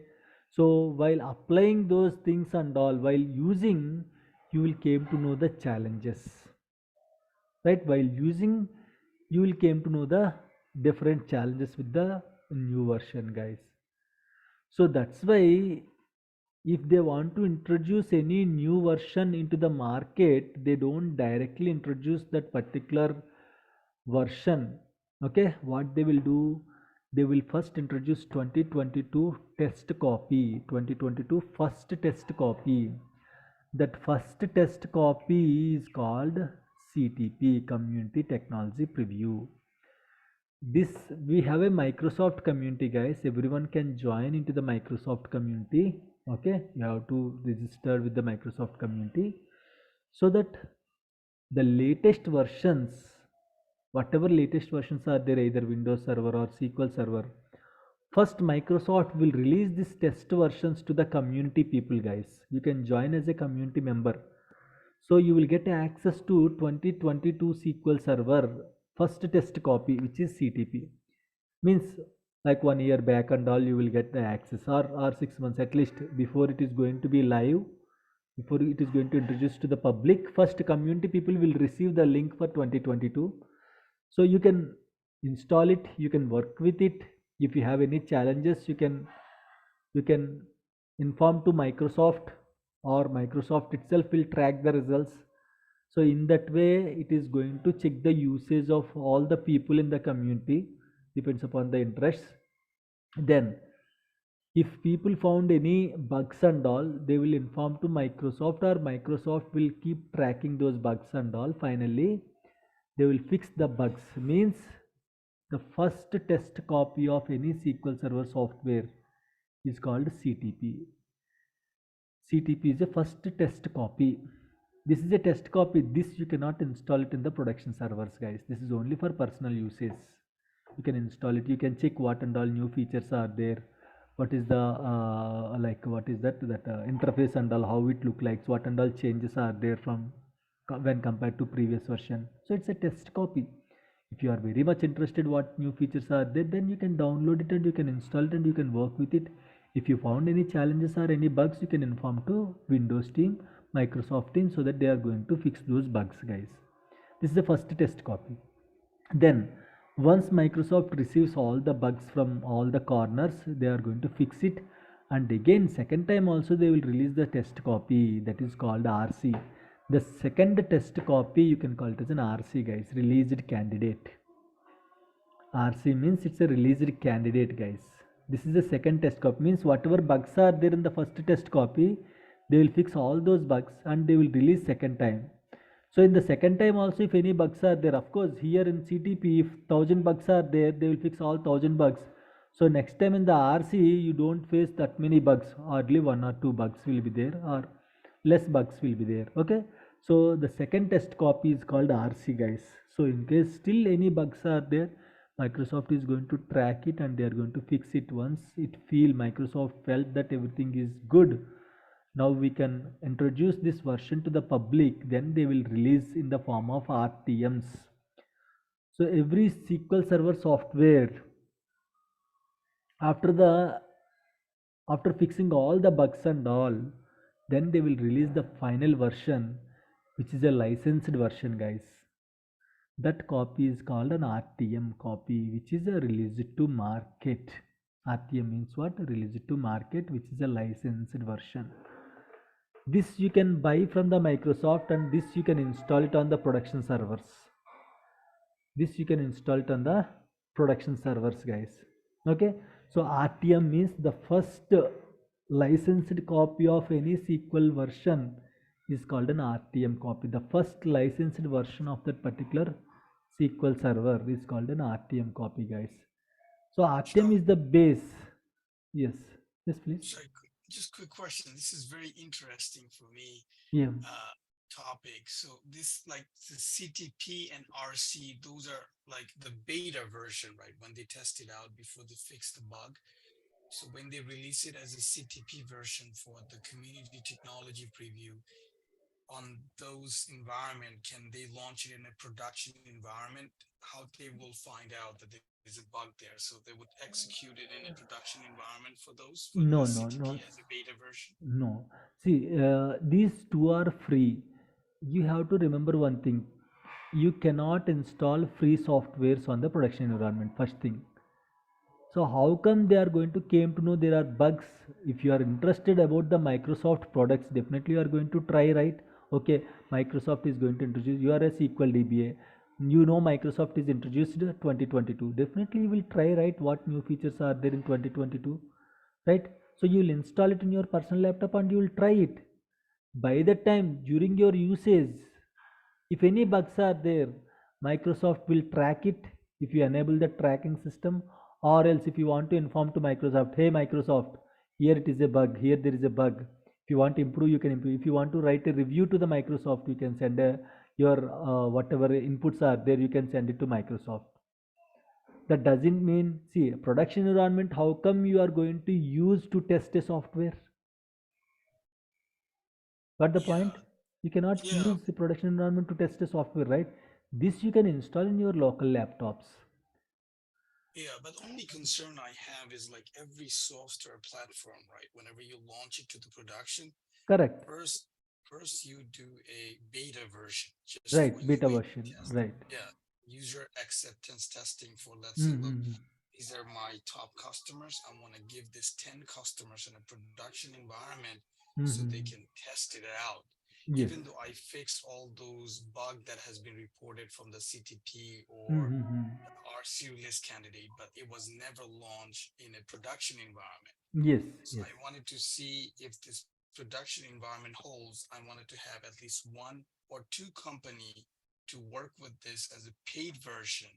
So while applying those things and all, while using, you will came to know the challenges, right? While using, you will came to know the different challenges with the new version, guys. So that's why if they want to introduce any new version into the market, they don't directly introduce that particular version. Okay, what they will do, they will first introduce 2022 test copy, 2022 first test copy. That first test copy is called CTP, Community Technology Preview. This, we have a Microsoft community, guys. Everyone can join into the Microsoft community. Okay, you have to register with the Microsoft community so that the latest versions, whatever latest versions are there, either Windows Server or SQL Server, first Microsoft will release these test versions to the community people, guys. You can join as a community member. So you will get access to 2022 SQL Server first test copy, which is CTP. Means like 1 year back and all you will get the access, or 6 months at least before it is going to be live, before it is going to introduce to the public. First community people will receive the link for 2022. So you can install it, you can work with it. If you have any challenges, you can inform to Microsoft, or Microsoft itself will track the results. So in that way it is going to check the usage of all the people in the community, depends upon the interests. Then if people found any bugs and all, they will inform to Microsoft, or Microsoft will keep tracking those bugs and all. Finally they will fix the bugs. Means the first test copy of any SQL Server software is called CTP. CTP is a first test copy. This is a test copy. This you cannot install it in the production servers, guys. This is only for personal uses. You can install it. You can check what and all new features are there. What is the what is that interface and all, how it look like. What and all changes are there from when compared to previous version. So it's a test copy. If you are very much interested what new features are there, then you can download it and you can install it and you can work with it. If you found any challenges or any bugs, you can inform to Windows team, Microsoft team, so that they are going to fix those bugs, guys. This is the first test copy. Then once Microsoft receives all the bugs from all the corners, they are going to fix it, and again second time also they will release the test copy, that is called RC. The second test copy you can call it as an RC, guys, released candidate. RC means it's a released candidate, guys. This is the second test copy. Means whatever bugs are there in the first test copy, they will fix all those bugs and they will release second time. So in the second time also, if any bugs are there, of course here in CTP, if 1000 bugs are there, they will fix all 1000 bugs. So next time in the RC you don't face that many bugs, hardly 1 or 2 bugs will be there, or less bugs will be there. Okay, so the second test copy is called RC, guys. So in case still any bugs are there, Microsoft is going to track it and they are going to fix it. Once Microsoft felt that everything is good, now we can introduce this version to the public, then they will release in the form of RTMs. So every SQL Server software, after fixing all the bugs and all, then they will release the final version, which is a licensed version, guys. That copy is called an RTM copy, which is a release to market. RTM means what? Release to market, which is a licensed version. This you can buy from the Microsoft, and this you can install it on the production servers. This you can install it on the production servers, guys. Okay, so RTM means the first licensed copy of any SQL version is called an RTM copy. The first licensed version of that particular SQL server is called an RTM copy, guys. So RTM is the base. Yes, yes, please. Sorry, just quick question. This is very interesting for me. Yeah. Topic. So this, like the CTP and RC, those are like the beta version, right? When they test it out before they fix the bug. So when they release it as a CTP version for the community technology preview, on those environment, can they launch it in a production environment? How they will find out that there is a bug there? So they would execute it in a production environment for those, for No, the no, CTP no. as a beta version? No. See, these two are free. You have to remember one thing. You cannot install free softwares on the production environment, first thing. So how come they are going to came to know there are bugs? If you are interested about the Microsoft products, definitely you are going to try, right? Okay, Microsoft is going to introduce, you are a SQL DBA. You know Microsoft is introduced 2022. Definitely you will try, right? What new features are there in 2022, right? So you will install it in your personal laptop and you will try it. By the time during your usage, if any bugs are there, Microsoft will track it if you enable the tracking system, or else if you want to inform to Microsoft, hey Microsoft, here it is a bug, here there is a bug. If you want to improve, you can improve. If you want to write a review to the Microsoft, you can send your whatever inputs are there, you can send it to Microsoft. That doesn't mean, see, production environment, how come you are going to use to test a software? Got the point? You cannot Yeah, use the production environment to test the software, right? This you can install in your local laptops. yeah, but only concern I have is like every software platform, right? Whenever you launch it to the production, Correct. first first you do a beta version just for Right. Beta UAT version. test. Right. Yeah, user acceptance testing for, let's say, look, Mm-hmm. these are my top customers. I want to give this 10 customers in a production environment so they Mm-hmm. can test it out. Yes. Even though I fixed all those bug that has been reported from the CTP or Mm-hmm. RCU list candidate, but it was never launched in a production environment. Yes. So Yes. I wanted to see if this production environment holds. I wanted to have at least one or two company to work with this as a paid version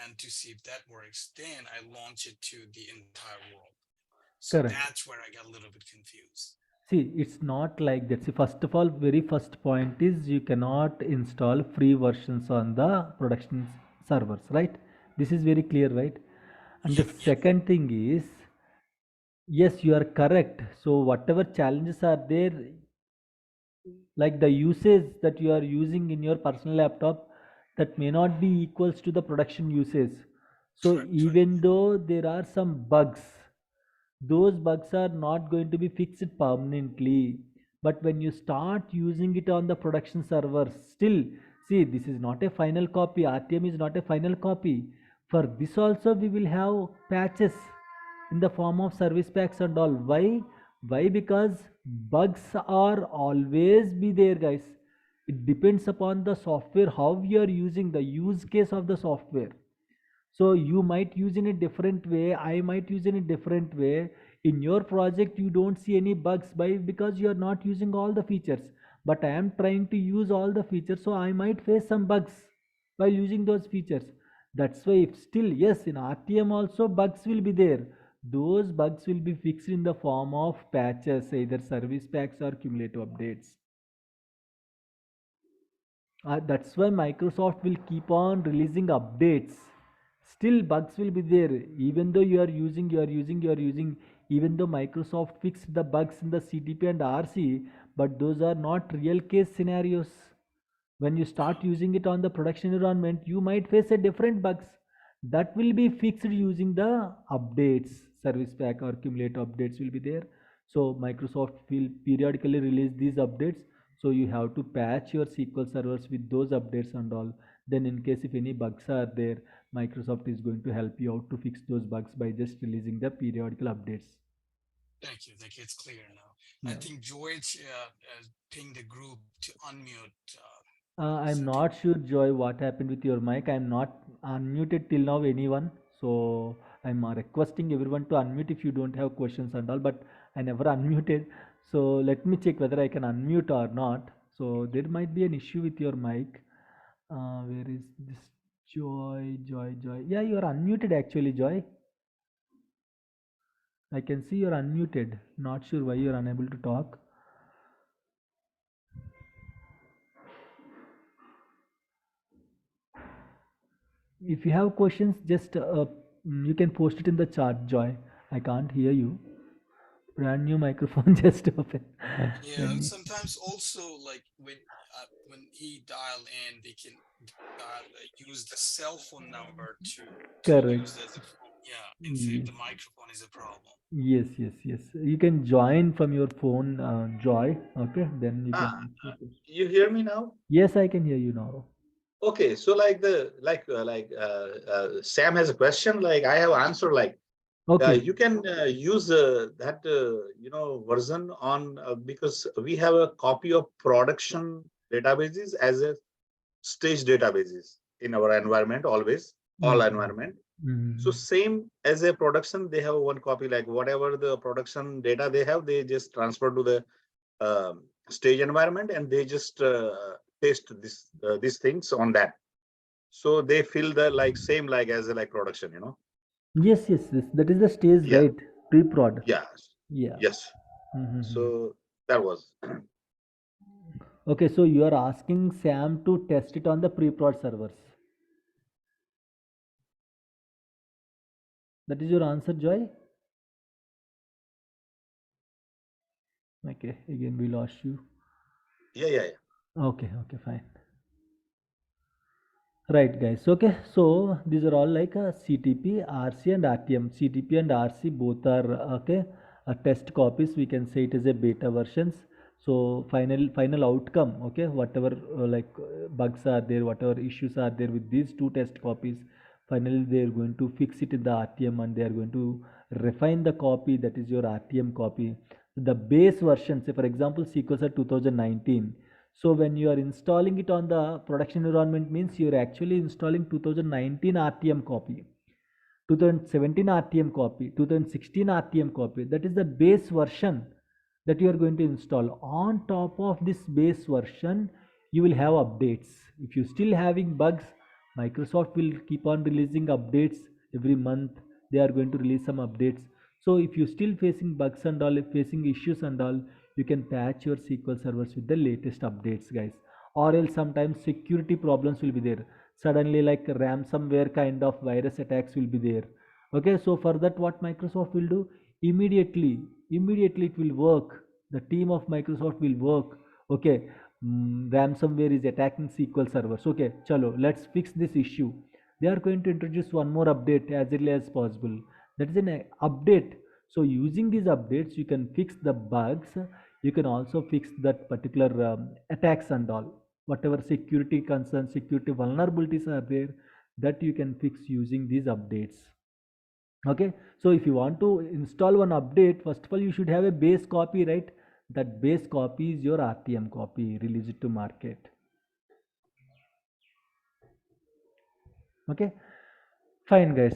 and to see if that works. Then I launch it to the entire world. So Correct. that's where I got a little bit confused. See, it's not like that. See, first of all, very first point is you cannot install free versions on the production servers, right? This is very clear, right? And the Yeah, yeah, second thing is, yes, you are correct. So whatever challenges are there, like the usage that you are using in your personal laptop, that may not be equals to the production usage. So correct, correct. even though there are some bugs, those bugs are not going to be fixed permanently, but when you start using it on the production server, still, see, this is not a final copy. RTM is not a final copy. For this also we will have patches in the form of service packs and all. Why? Because bugs are always be there, guys. It depends upon the software, how you are using, the use case of the software. So you might use in a different way, I might use in a different way. In your project you don't see any bugs, by because you are not using all the features, but I am trying to use all the features, so I might face some bugs while using those features. That's why, if still, yes, in RTM also bugs will be there. Those bugs will be fixed in the form of patches, either service packs or cumulative updates. That's why Microsoft will keep on releasing updates. Still, bugs will be there. Even though you are using, even though Microsoft fixed the bugs in the CTP and RC, but those are not real case scenarios. When you start Yeah, using it on the production environment, you might face a different bugs that will be fixed using the updates. Service pack or cumulative updates will be there. So Microsoft will periodically release these updates, so you have to patch your SQL servers with those updates and all. Then in case if any bugs are there, Microsoft is going to help you out to fix those bugs by just releasing the periodical updates. thank you. Thank you. It's clear now. I Yeah. think George pinged the group to unmute. I'm So not sure, Joy, what happened with your mic. I'm not unmuted till now, anyone. So I'm requesting everyone to unmute if you don't have questions and all, but I never unmuted. So let me check whether I can unmute or not. So there might be an issue with your mic. Where is this Joy? Joy, Joy. Yeah, you are unmuted actually, Joy. I can see you're unmuted. Not sure why you're unable to talk. If you have questions, just you can post it in the chat, Joy. I can't hear you. Brand new microphone just open. yeah, Let and me. sometimes also like when he dial in, they can use the cell phone number to use Correct. as a phone. Yeah, instead the Yes. microphone is a problem. Yes, yes, yes. You can join from your phone, Joy. Okay, then you can Ah, ask your question. you hear me now? Yes, I can hear you now. Okay, so Sam has a question. Like I have answer. Like Okay, you can use that version on because we have a copy of production databases as a stage databases in our environment always all mm-hmm. environment. So Mm-hmm. same as a production, they have one copy. Like whatever the production data they have, they just transfer to the stage environment and they just paste these things on that. So they feel the like same like as a like production. Yes, yes, yes. That is the stage, Yeah, right? Pre-prod. yeah, Yeah. yes. Mm-hmm. So that was Okay, so you are asking Sam to test it on the pre-prod servers. That is your answer, Joy? Okay, again we lost you. Yeah. Okay, okay, fine. Right, guys. Okay, so these are all like a CTP, RC, and RTM. CTP and RC both are okay. Test copies. We can say it is a beta versions. So final outcome. Okay, whatever bugs are there, whatever issues are there with these two test copies. Finally, they are going to fix it in the RTM and they are going to refine the copy. That is your RTM copy. The base version. Say for example, SQL are 2019. So when you are installing it on the production environment means you are actually installing 2019 RTM copy, 2017 RTM copy, 2016 RTM copy. That is the base version that you are going to install. On top of this base version, you will have updates. If you still having bugs, Microsoft will keep on releasing updates every month. They are going to release some updates. So if you still facing bugs and all, facing issues and all, you can patch your SQL servers with the latest updates, guys. Or else sometimes security problems will be there. Suddenly like ransomware kind of virus attacks will be there. Okay, so for that what Microsoft will do, immediately it will work. The team of Microsoft will work. Okay, ransomware is attacking SQL servers. Okay, chalo, let's fix this issue. They are going to introduce one more update as early as possible. That is an update. So using these updates you can fix the bugs. You can also fix that particular attacks and all, whatever security concerns, security vulnerabilities are there, that you can fix using these updates. Okay, so if you want to install one update, first of all you should have a base copy, right? That base copy is your RTM copy, release it to market. Okay, fine guys.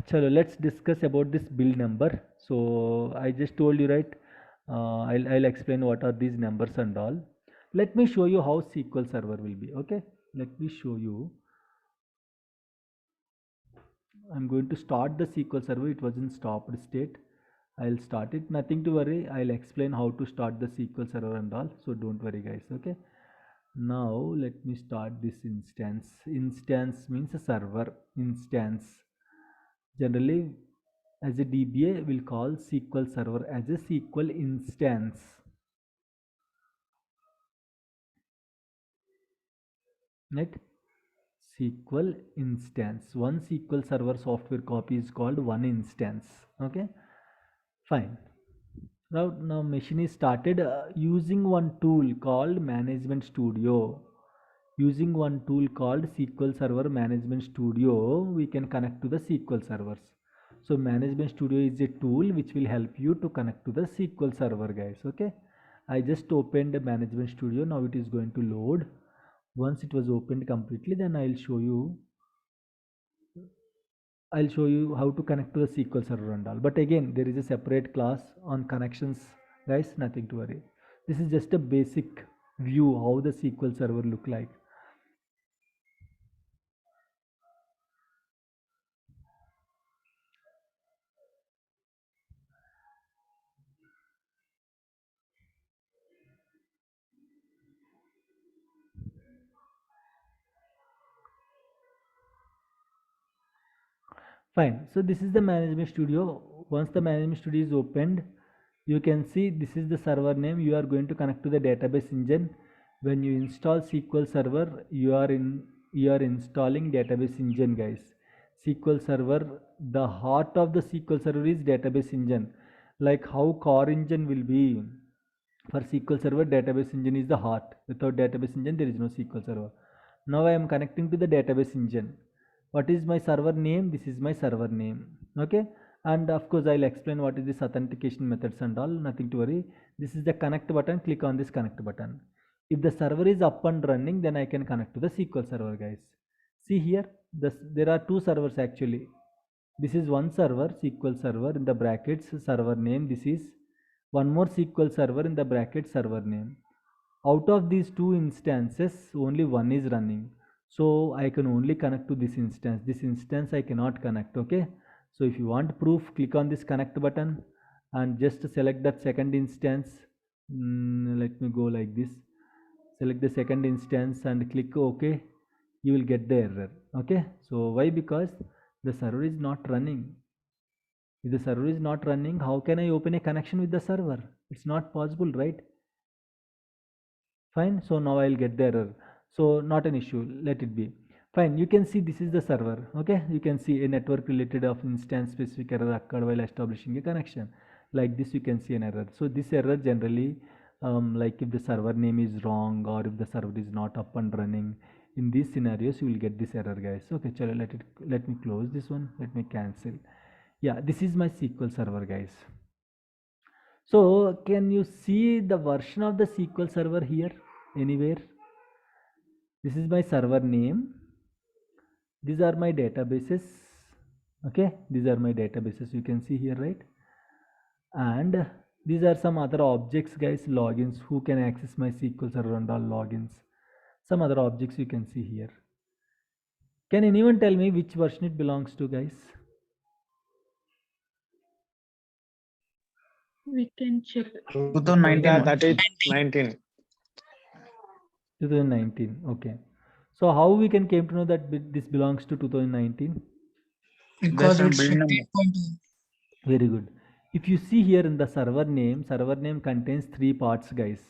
Chalo, let's discuss about this build number. So I just told you, right? I'll explain what are these numbers and all. Let me show you how SQL server will be. Okay, let me show you. I'm going to start the SQL server. It was in stopped state. I'll start it. Nothing to worry. I'll explain how to start the SQL server and all. So don't worry, guys. Okay. Now let me start this instance. Instance means a server instance. Generally, as a DBA, we'll call SQL server as a SQL instance. Right? SQL instance. One SQL server software copy is called one instance. Okay, fine. Now machine is started using one tool called Management Studio. Using one tool called SQL Server Management Studio, we can connect to the SQL servers. So Management Studio is a tool which will help you to connect to the SQL server, guys. Okay, I just opened Management Studio. Now it is going to load. Once it was opened completely, then I'll show you how to connect to the SQL server and all. But again, there is a separate class on connections, guys. Nothing to worry. This is just a basic view how the SQL server look like. Fine. So this is the Management Studio. Once the Management Studio is opened, you can see this is the server name. You are going to connect to the database engine. When you install SQL Server, you are installing database engine, guys. SQL Server, the heart of the SQL Server is database engine. Like how car engine will be for SQL Server, database engine is the heart. Without database engine, there is no SQL Server. Now I am connecting to the database engine. What is my server name? This is my server name. Okay, and of course I'll explain what is this authentication methods and all. Nothing to worry. This is the connect button. Click on this connect button. If the server is up and running, then I can connect to the SQL server, guys. See here, there are two servers actually. This is one server, SQL server in the brackets server name. This is one more SQL server in the bracket server name. Out of these two instances, only one is running. So I can only connect to this instance. This instance I cannot connect. Okay. So if you want proof, click on this connect button and just select that second instance. Let me go like this. Select the second instance and click OK. You will get the error. Okay. So why? Because the server is not running. If the server is not running, how can I open a connection with the server? It's not possible, right? Fine. So now I'll get the error. So not an issue. Let it be. Fine. You can see this is the server. Okay. You can see a network related of instance specific error occurred while establishing a connection. Like this, you can see an error. So this error generally, like if the server name is wrong or if the server is not up and running, in these scenarios you will get this error, guys. Okay. Chalo, let me close this one. Let me cancel. Yeah, this is my SQL server, guys. So can you see the version of the SQL server here anywhere? This is my server name. These are my databases. Okay, these are my databases. You can see here, right? And these are some other objects, guys, logins. Who can access my SQL server and all logins? Some other objects you can see here. Can anyone tell me which version it belongs to, guys? We can check. 2019. Yeah, that is 19. 2019. Okay. So how we can came to know that this belongs to 2019? Because Based on it's build number. 15.2. Very good. If you see here in the server name contains three parts, guys.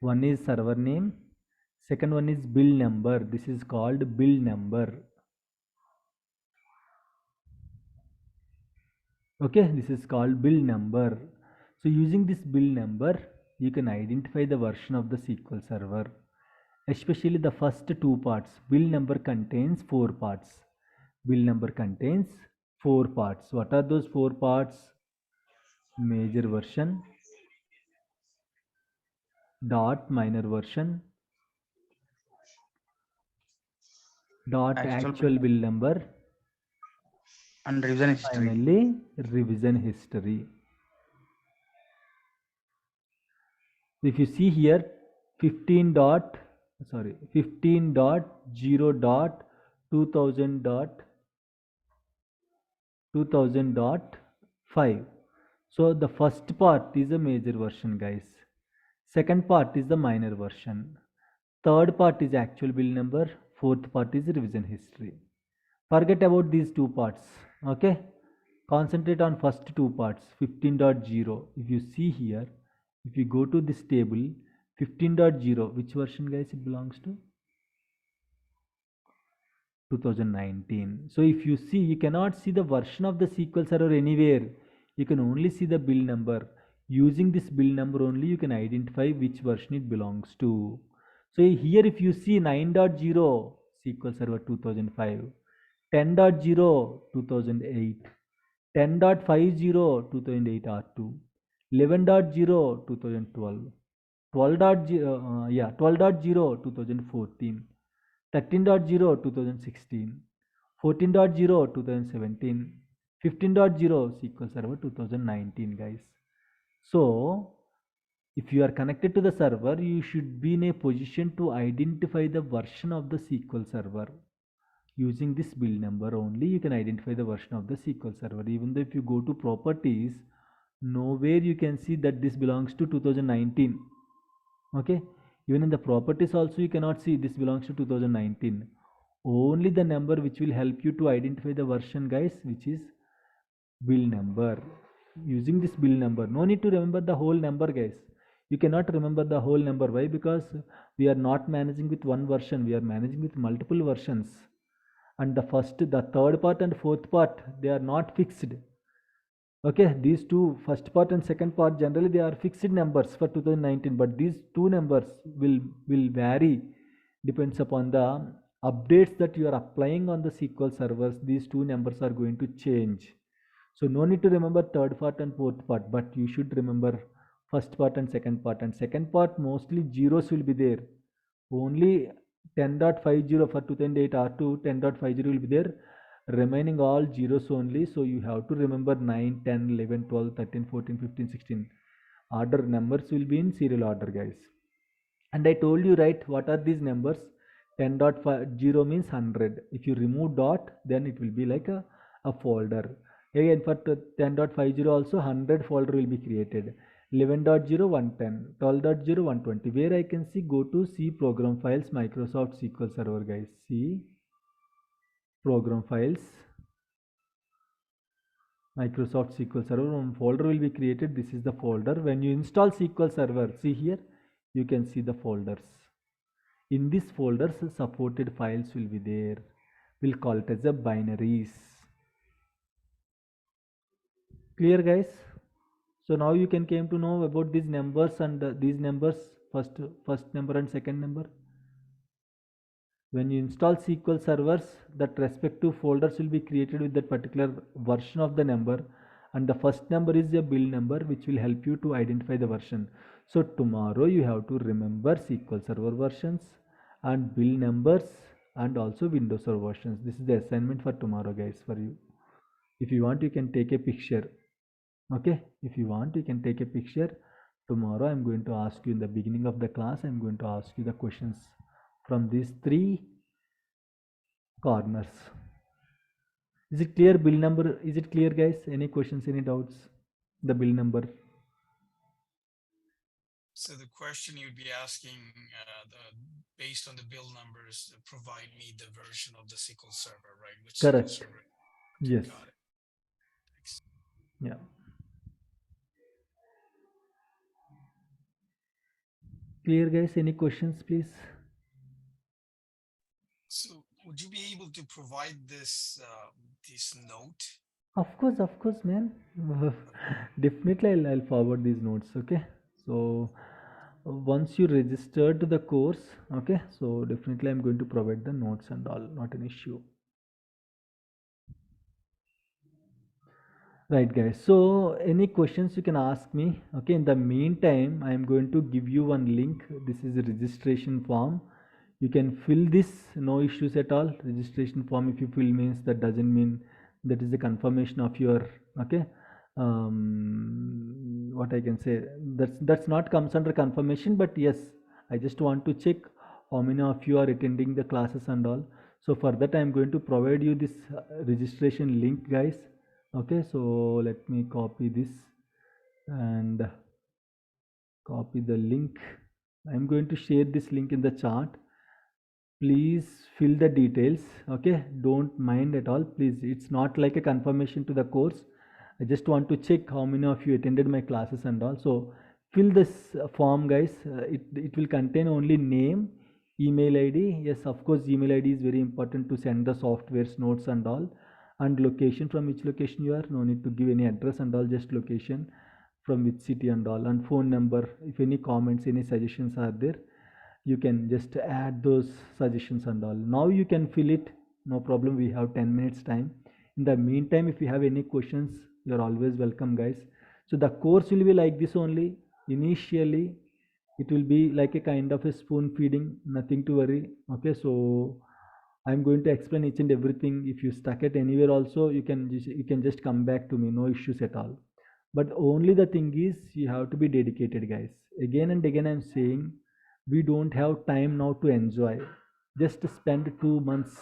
One is server name, second one is build number. This is called build number. Okay, this is called build number. So using this build number, you can identify the version of the SQL server, especially the first two parts. Build number contains four parts. Build number contains four parts. What are those four parts? Major version, dot minor version, dot actual build number, and revision history. finally revision history. If you see here 15 dot 2000 dot 5. So the first part is a major version, guys. Second part is the minor version. Third part is actual build number. Fourth part is revision history. Forget about these two parts. Okay. Concentrate on first two parts. 15.0. If you see here, if you go to this table, 15.0, which version, guys, it belongs to? 2019. So if you see, you cannot see the version of the SQL server anywhere. You can only see the build number. Using this build number only, you can identify which version it belongs to. So here if you see 9.0 SQL Server 2005, 10.0 2008, 10.50 2008 R2, 11.0 2012, 12.0 2014, 13.0 2016, 14.0 2017, 15.0 SQL Server 2019, guys. So if you are connected to the server, you should be in a position to identify the version of the SQL server. Using this build number only, you can identify the version of the SQL server. Even though if you go to properties, nowhere you can see that this belongs to 2019. Okay, even in the properties also you cannot see this belongs to 2019. Only the number which will help you to identify the version, guys, which is build number. Using this build number, no need to remember the whole number, guys. You cannot remember the whole number. Why? Because we are not managing with one version, we are managing with multiple versions, and the third part and fourth part, they are not fixed. Okay, these two, first part and second part, generally they are fixed numbers for 2019, but these two numbers will vary, depends upon the updates that you are applying on the SQL servers. These two numbers are going to change. So no need to remember third part and fourth part, but you should remember first part and second part. And second part, mostly zeros will be there. Only 10.50 for 2008 R2, 10.50 will be there. Remaining all zeros only. So you have to remember 9, 10, 11, 12, 13, 14, 15, 16. Order numbers will be in serial order, guys. And I told you, right, what are these numbers? 10.50 means 100. If you remove dot, then it will be like a folder. Again, for 10.50 also 100 folder will be created. 11.0 110, 12.0 120. Where I can see, go to C program files, Microsoft SQL Server, guys. See program files, Microsoft SQL Server. One folder will be created. This is the folder. When you install SQL Server, see here, you can see the folders. In these folders, supported files will be there. We'll call it as a binaries. Clear, guys? So now you can came to know about these numbers and these numbers, first number and second number. When you install SQL servers, that respective folders will be created with that particular version of the number, and the first number is a build number, which will help you to identify the version. So tomorrow you have to remember SQL server versions and build numbers and also Windows server versions. This is the assignment for tomorrow, guys, for you. If you want, you can take a picture. Okay, if you want, you can take a picture. Tomorrow I'm going to ask you in the beginning of the class, I'm going to ask you the questions from these three corners. Is it clear? Bill number, is it clear, guys? Any questions, any doubts? The bill number. So the question you'd be asking, based on the bill numbers, provide me the version of the SQL server, right? Which SQL Correct. server? Yes. Got it. Thanks. Yeah. Clear, guys? Any questions, please? So would you be able to provide this this note? Of course, man. Definitely, I'll forward these notes. Okay. So once you register to the course, okay. So definitely, I'm going to provide the notes and all. Not an issue. Right, guys. So any questions you can ask me. Okay. In the meantime, I am going to give you one link. This is a registration form. You can fill this, no issues at all. Registration form, if you fill, means that doesn't mean that is the confirmation of your, okay, what I can say, that's not comes under confirmation, but yes, I just want to check how many of you are attending the classes and all. So for that, I'm going to provide you this registration link, guys. Okay, so let me copy this and copy the link. I'm going to share this link in the chat. Please fill the details. Okay, don't mind at all, please. It's not like a confirmation to the course. I just want to check how many of you attended my classes and all. So fill this form, guys. It will contain only name, email ID. Yes, of course, email ID is very important to send the software's notes and all, and location, from which location you are. No need to give any address and all, just location, from which city and all, and phone number. If any comments, any suggestions are there, you can just add those suggestions and all. Now you can fill it, no problem. We have 10 minutes time. In the meantime, if you have any questions, you're always welcome, guys. So the course will be like this only. Initially it will be like a kind of a spoon feeding, nothing to worry. Okay, so I'm going to explain each and everything. If you stuck at anywhere also, you can just come back to me, no issues at all. But only the thing is, you have to be dedicated, guys. Again and again I'm saying, we don't have time now to enjoy. Just spend 2 months.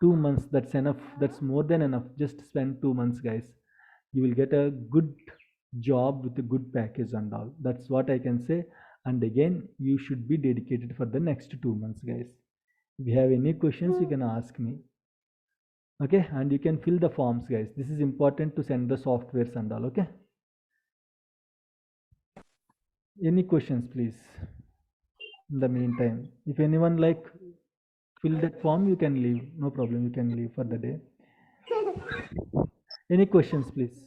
2 months, that's enough. That's more than enough. Just spend 2 months, guys. You will get a good job with a good package and all. That's what I can say. And again, you should be dedicated for the next 2 months, guys. If you have any questions, you can ask me. Okay, and you can fill the forms, guys. This is important to send the softwares and all. Okay, any questions, please? In the meantime, if anyone like fill that form, you can leave, no problem, you can leave for the day. Any questions, please?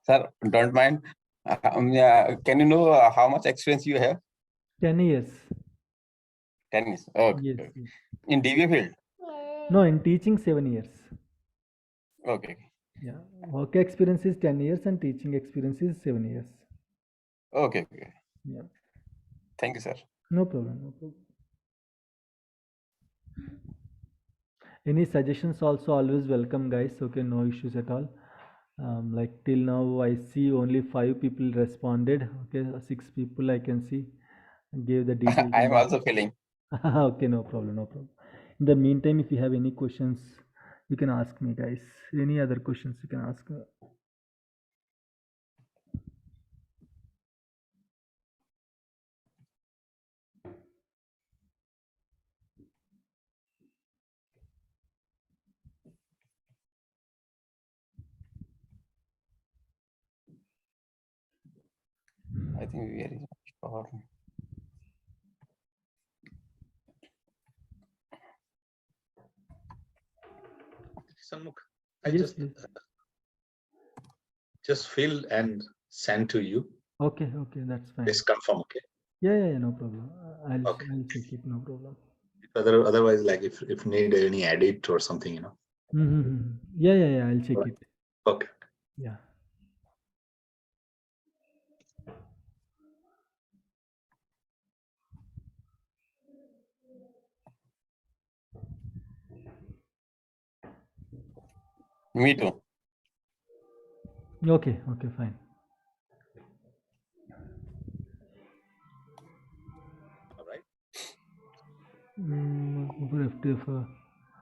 Sir, don't mind. Yeah, can you know how much experience you have? 10 years. 10 years. Okay. Yes, Okay. yes. In DBA field? No, in teaching 7 years. Okay. Yeah, work experience is 10 years and teaching experience is 7 years. Okay. Okay. Yeah, Thank you, sir. no problem, no problem. Any suggestions also always welcome, guys. Okay, no issues at all. Like till now I see only 5 people responded. Okay, 6 people I can see gave the details. I am also feeling. Okay, no problem, no problem. In the meantime, if you have any questions, You can ask me, guys. Any other questions you can ask me. I think we are sure. Sanmukh, I Yes, yes. just fill and send to you. Okay, that's fine. Please confirm, okay? Yeah, no problem. I'll Okay. check it, no problem. Otherwise, like if need any edit or something, Yeah, I'll check it. Okay. Yeah. Me too. Okay, fine. All right.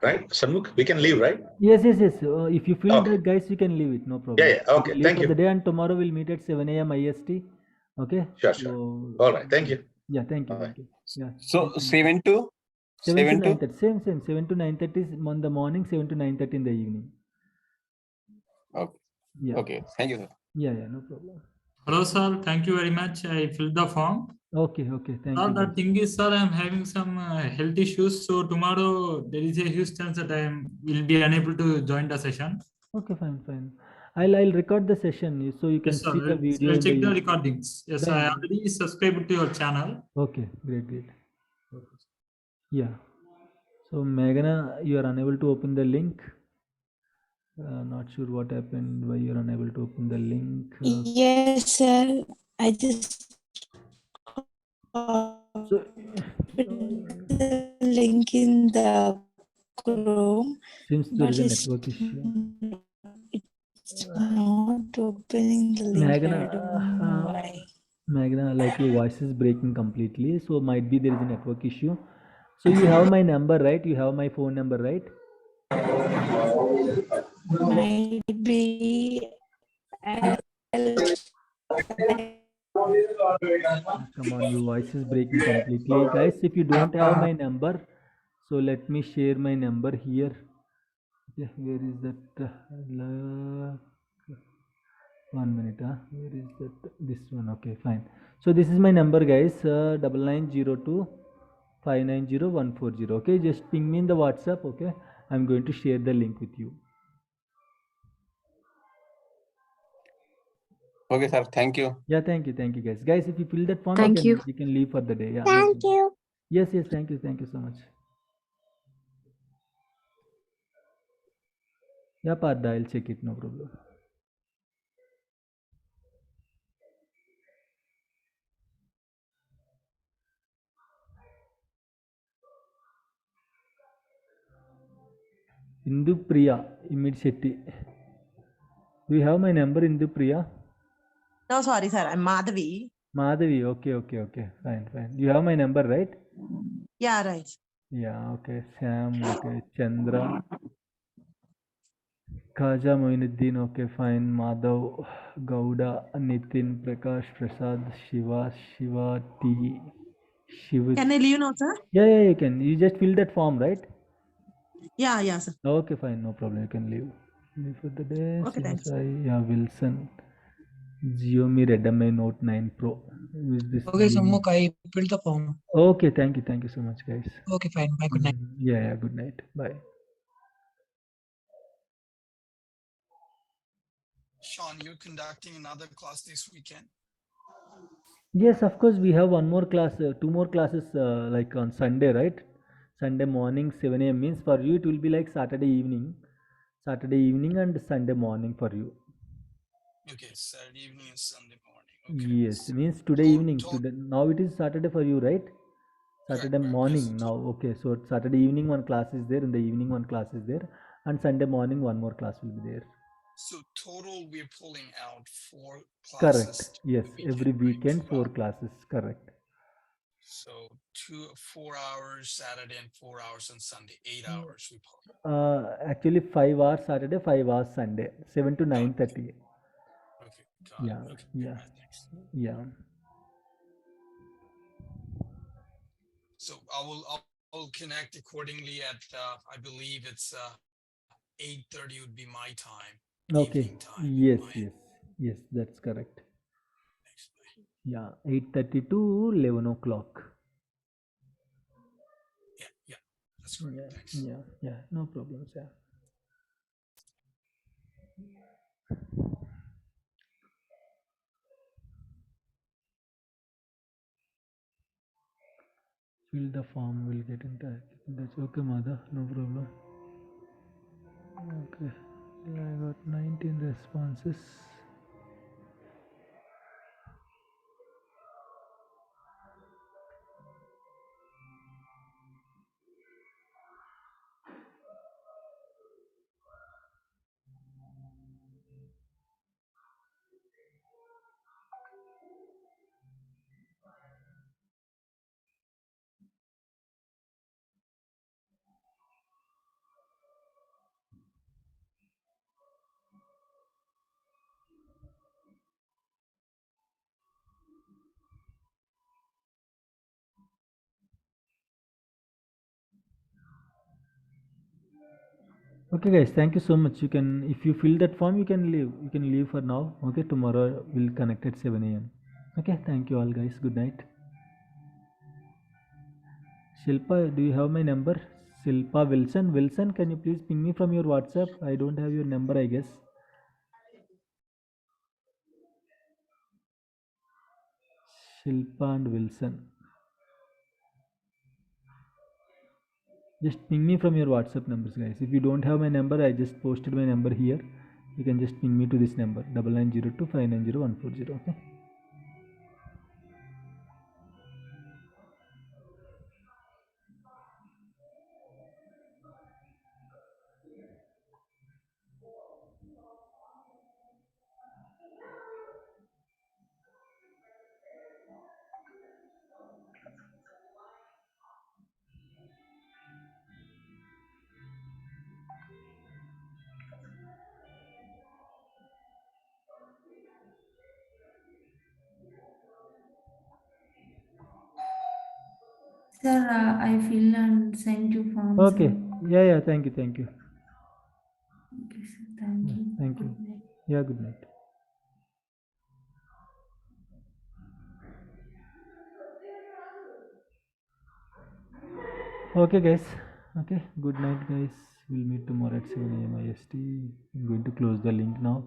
Right, Sanmukh, we can leave, right? Yes. If you feel Okay. that, guys, you can leave it. No problem. Yeah. You Okay. can leave Thank for you. the day, and tomorrow we'll meet at 7 a.m. IST. Okay. Sure. So, All right. Thank you. yeah. Thank you. Bye. Thank you. Yeah. So thank you. 7 to 7 to 7 to 9:30. Same. 7 to 9:30 in the morning. 7 to 9:30 in the evening. okay. Yeah. Okay. Thank you, sir. Yeah. No problem. Hello, sir. Thank you very much. I filled the form. Okay. Thank Sir, you. the guys. thing is, sir, I'm having some health issues. So tomorrow there is a huge chance that I will be unable to join the session. Okay, fine. I'll record the session so you can Yes, sir. see the video I'll in check the YouTube. recordings. Yes, Then- I already subscribed to your channel. Okay, great. Yeah. So Meghana, you are unable to open the link. Not sure what happened. Why you are unable to open the link? Yes, sir. I just So the link in the Chrome, seems there but is a it's network issue. not opening the link. I don't know why. Meghana, like your voice is breaking completely. So might be there is a network issue. So you have my number, right? You have my phone number, right? Might be. Come on, your voice is breaking completely. Guys, if you don't have my number, so let me share my number here. Okay, where is that? 1 minute. Where is that? This one. Okay, fine. So this is my number, guys. 9902 590 140. Okay, just ping me in the WhatsApp. Okay, I'm going to share the link with you. Okay, sir. Thank you. Yeah, thank you, guys. Guys, if you fill that form, Thank you. you can leave for the day. Yeah. Thank you. Yes, thank you so much. Yeah, Parda, I'll check it, no problem. Indu Priya, Imid Shetty. Do you have my number, Indu Priya? No, sorry, sir. I'm Madhavi. Madhavi, okay. Fine. You have my number, right? Yeah, right. Yeah, okay. Sam, okay. Chandra. Khaja Moinuddin, okay, fine. Madhav, Gauda, Nitin, Prakash, Prasad, Shiva, T, Shiva. Can I leave now, sir? Yeah, you can. You just fill that form, right? Yeah, sir. Okay, fine. No problem. You can leave. Leave for the day. Okay, thanks. Yeah, Wilson. Xiaomi Redmi Note 9 Pro. Who is this? Okay, Jimmy? Sanmukh, I filled the form. Okay, thank you so much, guys. Okay, fine. Bye. Good night. Yeah, good night. Bye. Sean, you're conducting another class this weekend? Yes, of course, we have one more class, two more classes like on Sunday, right? Sunday morning, 7 a.m. means for you it will be like Saturday evening and Sunday morning for you. Okay, Saturday evening and Sunday morning. Okay. Yes, means today evening. Today, now it is Saturday for you, right? Saturday morning yes. now. Okay, so Saturday evening one class is there, in the evening one class is there, and Sunday morning one more class will be there. So total, we're pulling out 4 classes. Correct. Yes, every weekend 4 classes. Correct. So 4 hours Saturday and 4 hours on Sunday, 8 hours we pull. Actually 5 hours Saturday, 5 hours Sunday, 7 to 9:30. Okay, got Yeah, it. Okay, yeah, thanks. yeah. So I'll connect accordingly at I believe it's 8:30 would be my time, evening Okay. time. Yes, yes, yes, that's correct. Thanks. Bye. Yeah, 8:30 to 11 o'clock. Yeah, that's correct. Yeah, Thanks. yeah, no problems. Yeah. Fill the form, will get in touch. That's okay, mother, no problem. Okay, I got 19 responses. Okay, guys, thank you so much. You can, if you fill that form, you can leave. You can leave for now. Okay, tomorrow we'll connect at 7 a.m. Okay, thank you all, guys. Good night. Shilpa, do you have my number? Shilpa Wilson. Wilson, can you please ping me from your WhatsApp? I don't have your number, I guess. Shilpa and Wilson. Just ping me from your WhatsApp numbers, guys. If you don't have my number, I just posted my number here. You can just ping me to this number 9902590140. Okay. Sir, I fill and send you form, Okay. sir. Yeah. Thank you. Okay, sir. Thank Yeah, you. thank you. Good night. Yeah. Good night. Okay, guys. Okay. Good night, guys. We'll meet tomorrow at 7 a.m. IST. I'm going to close the link now.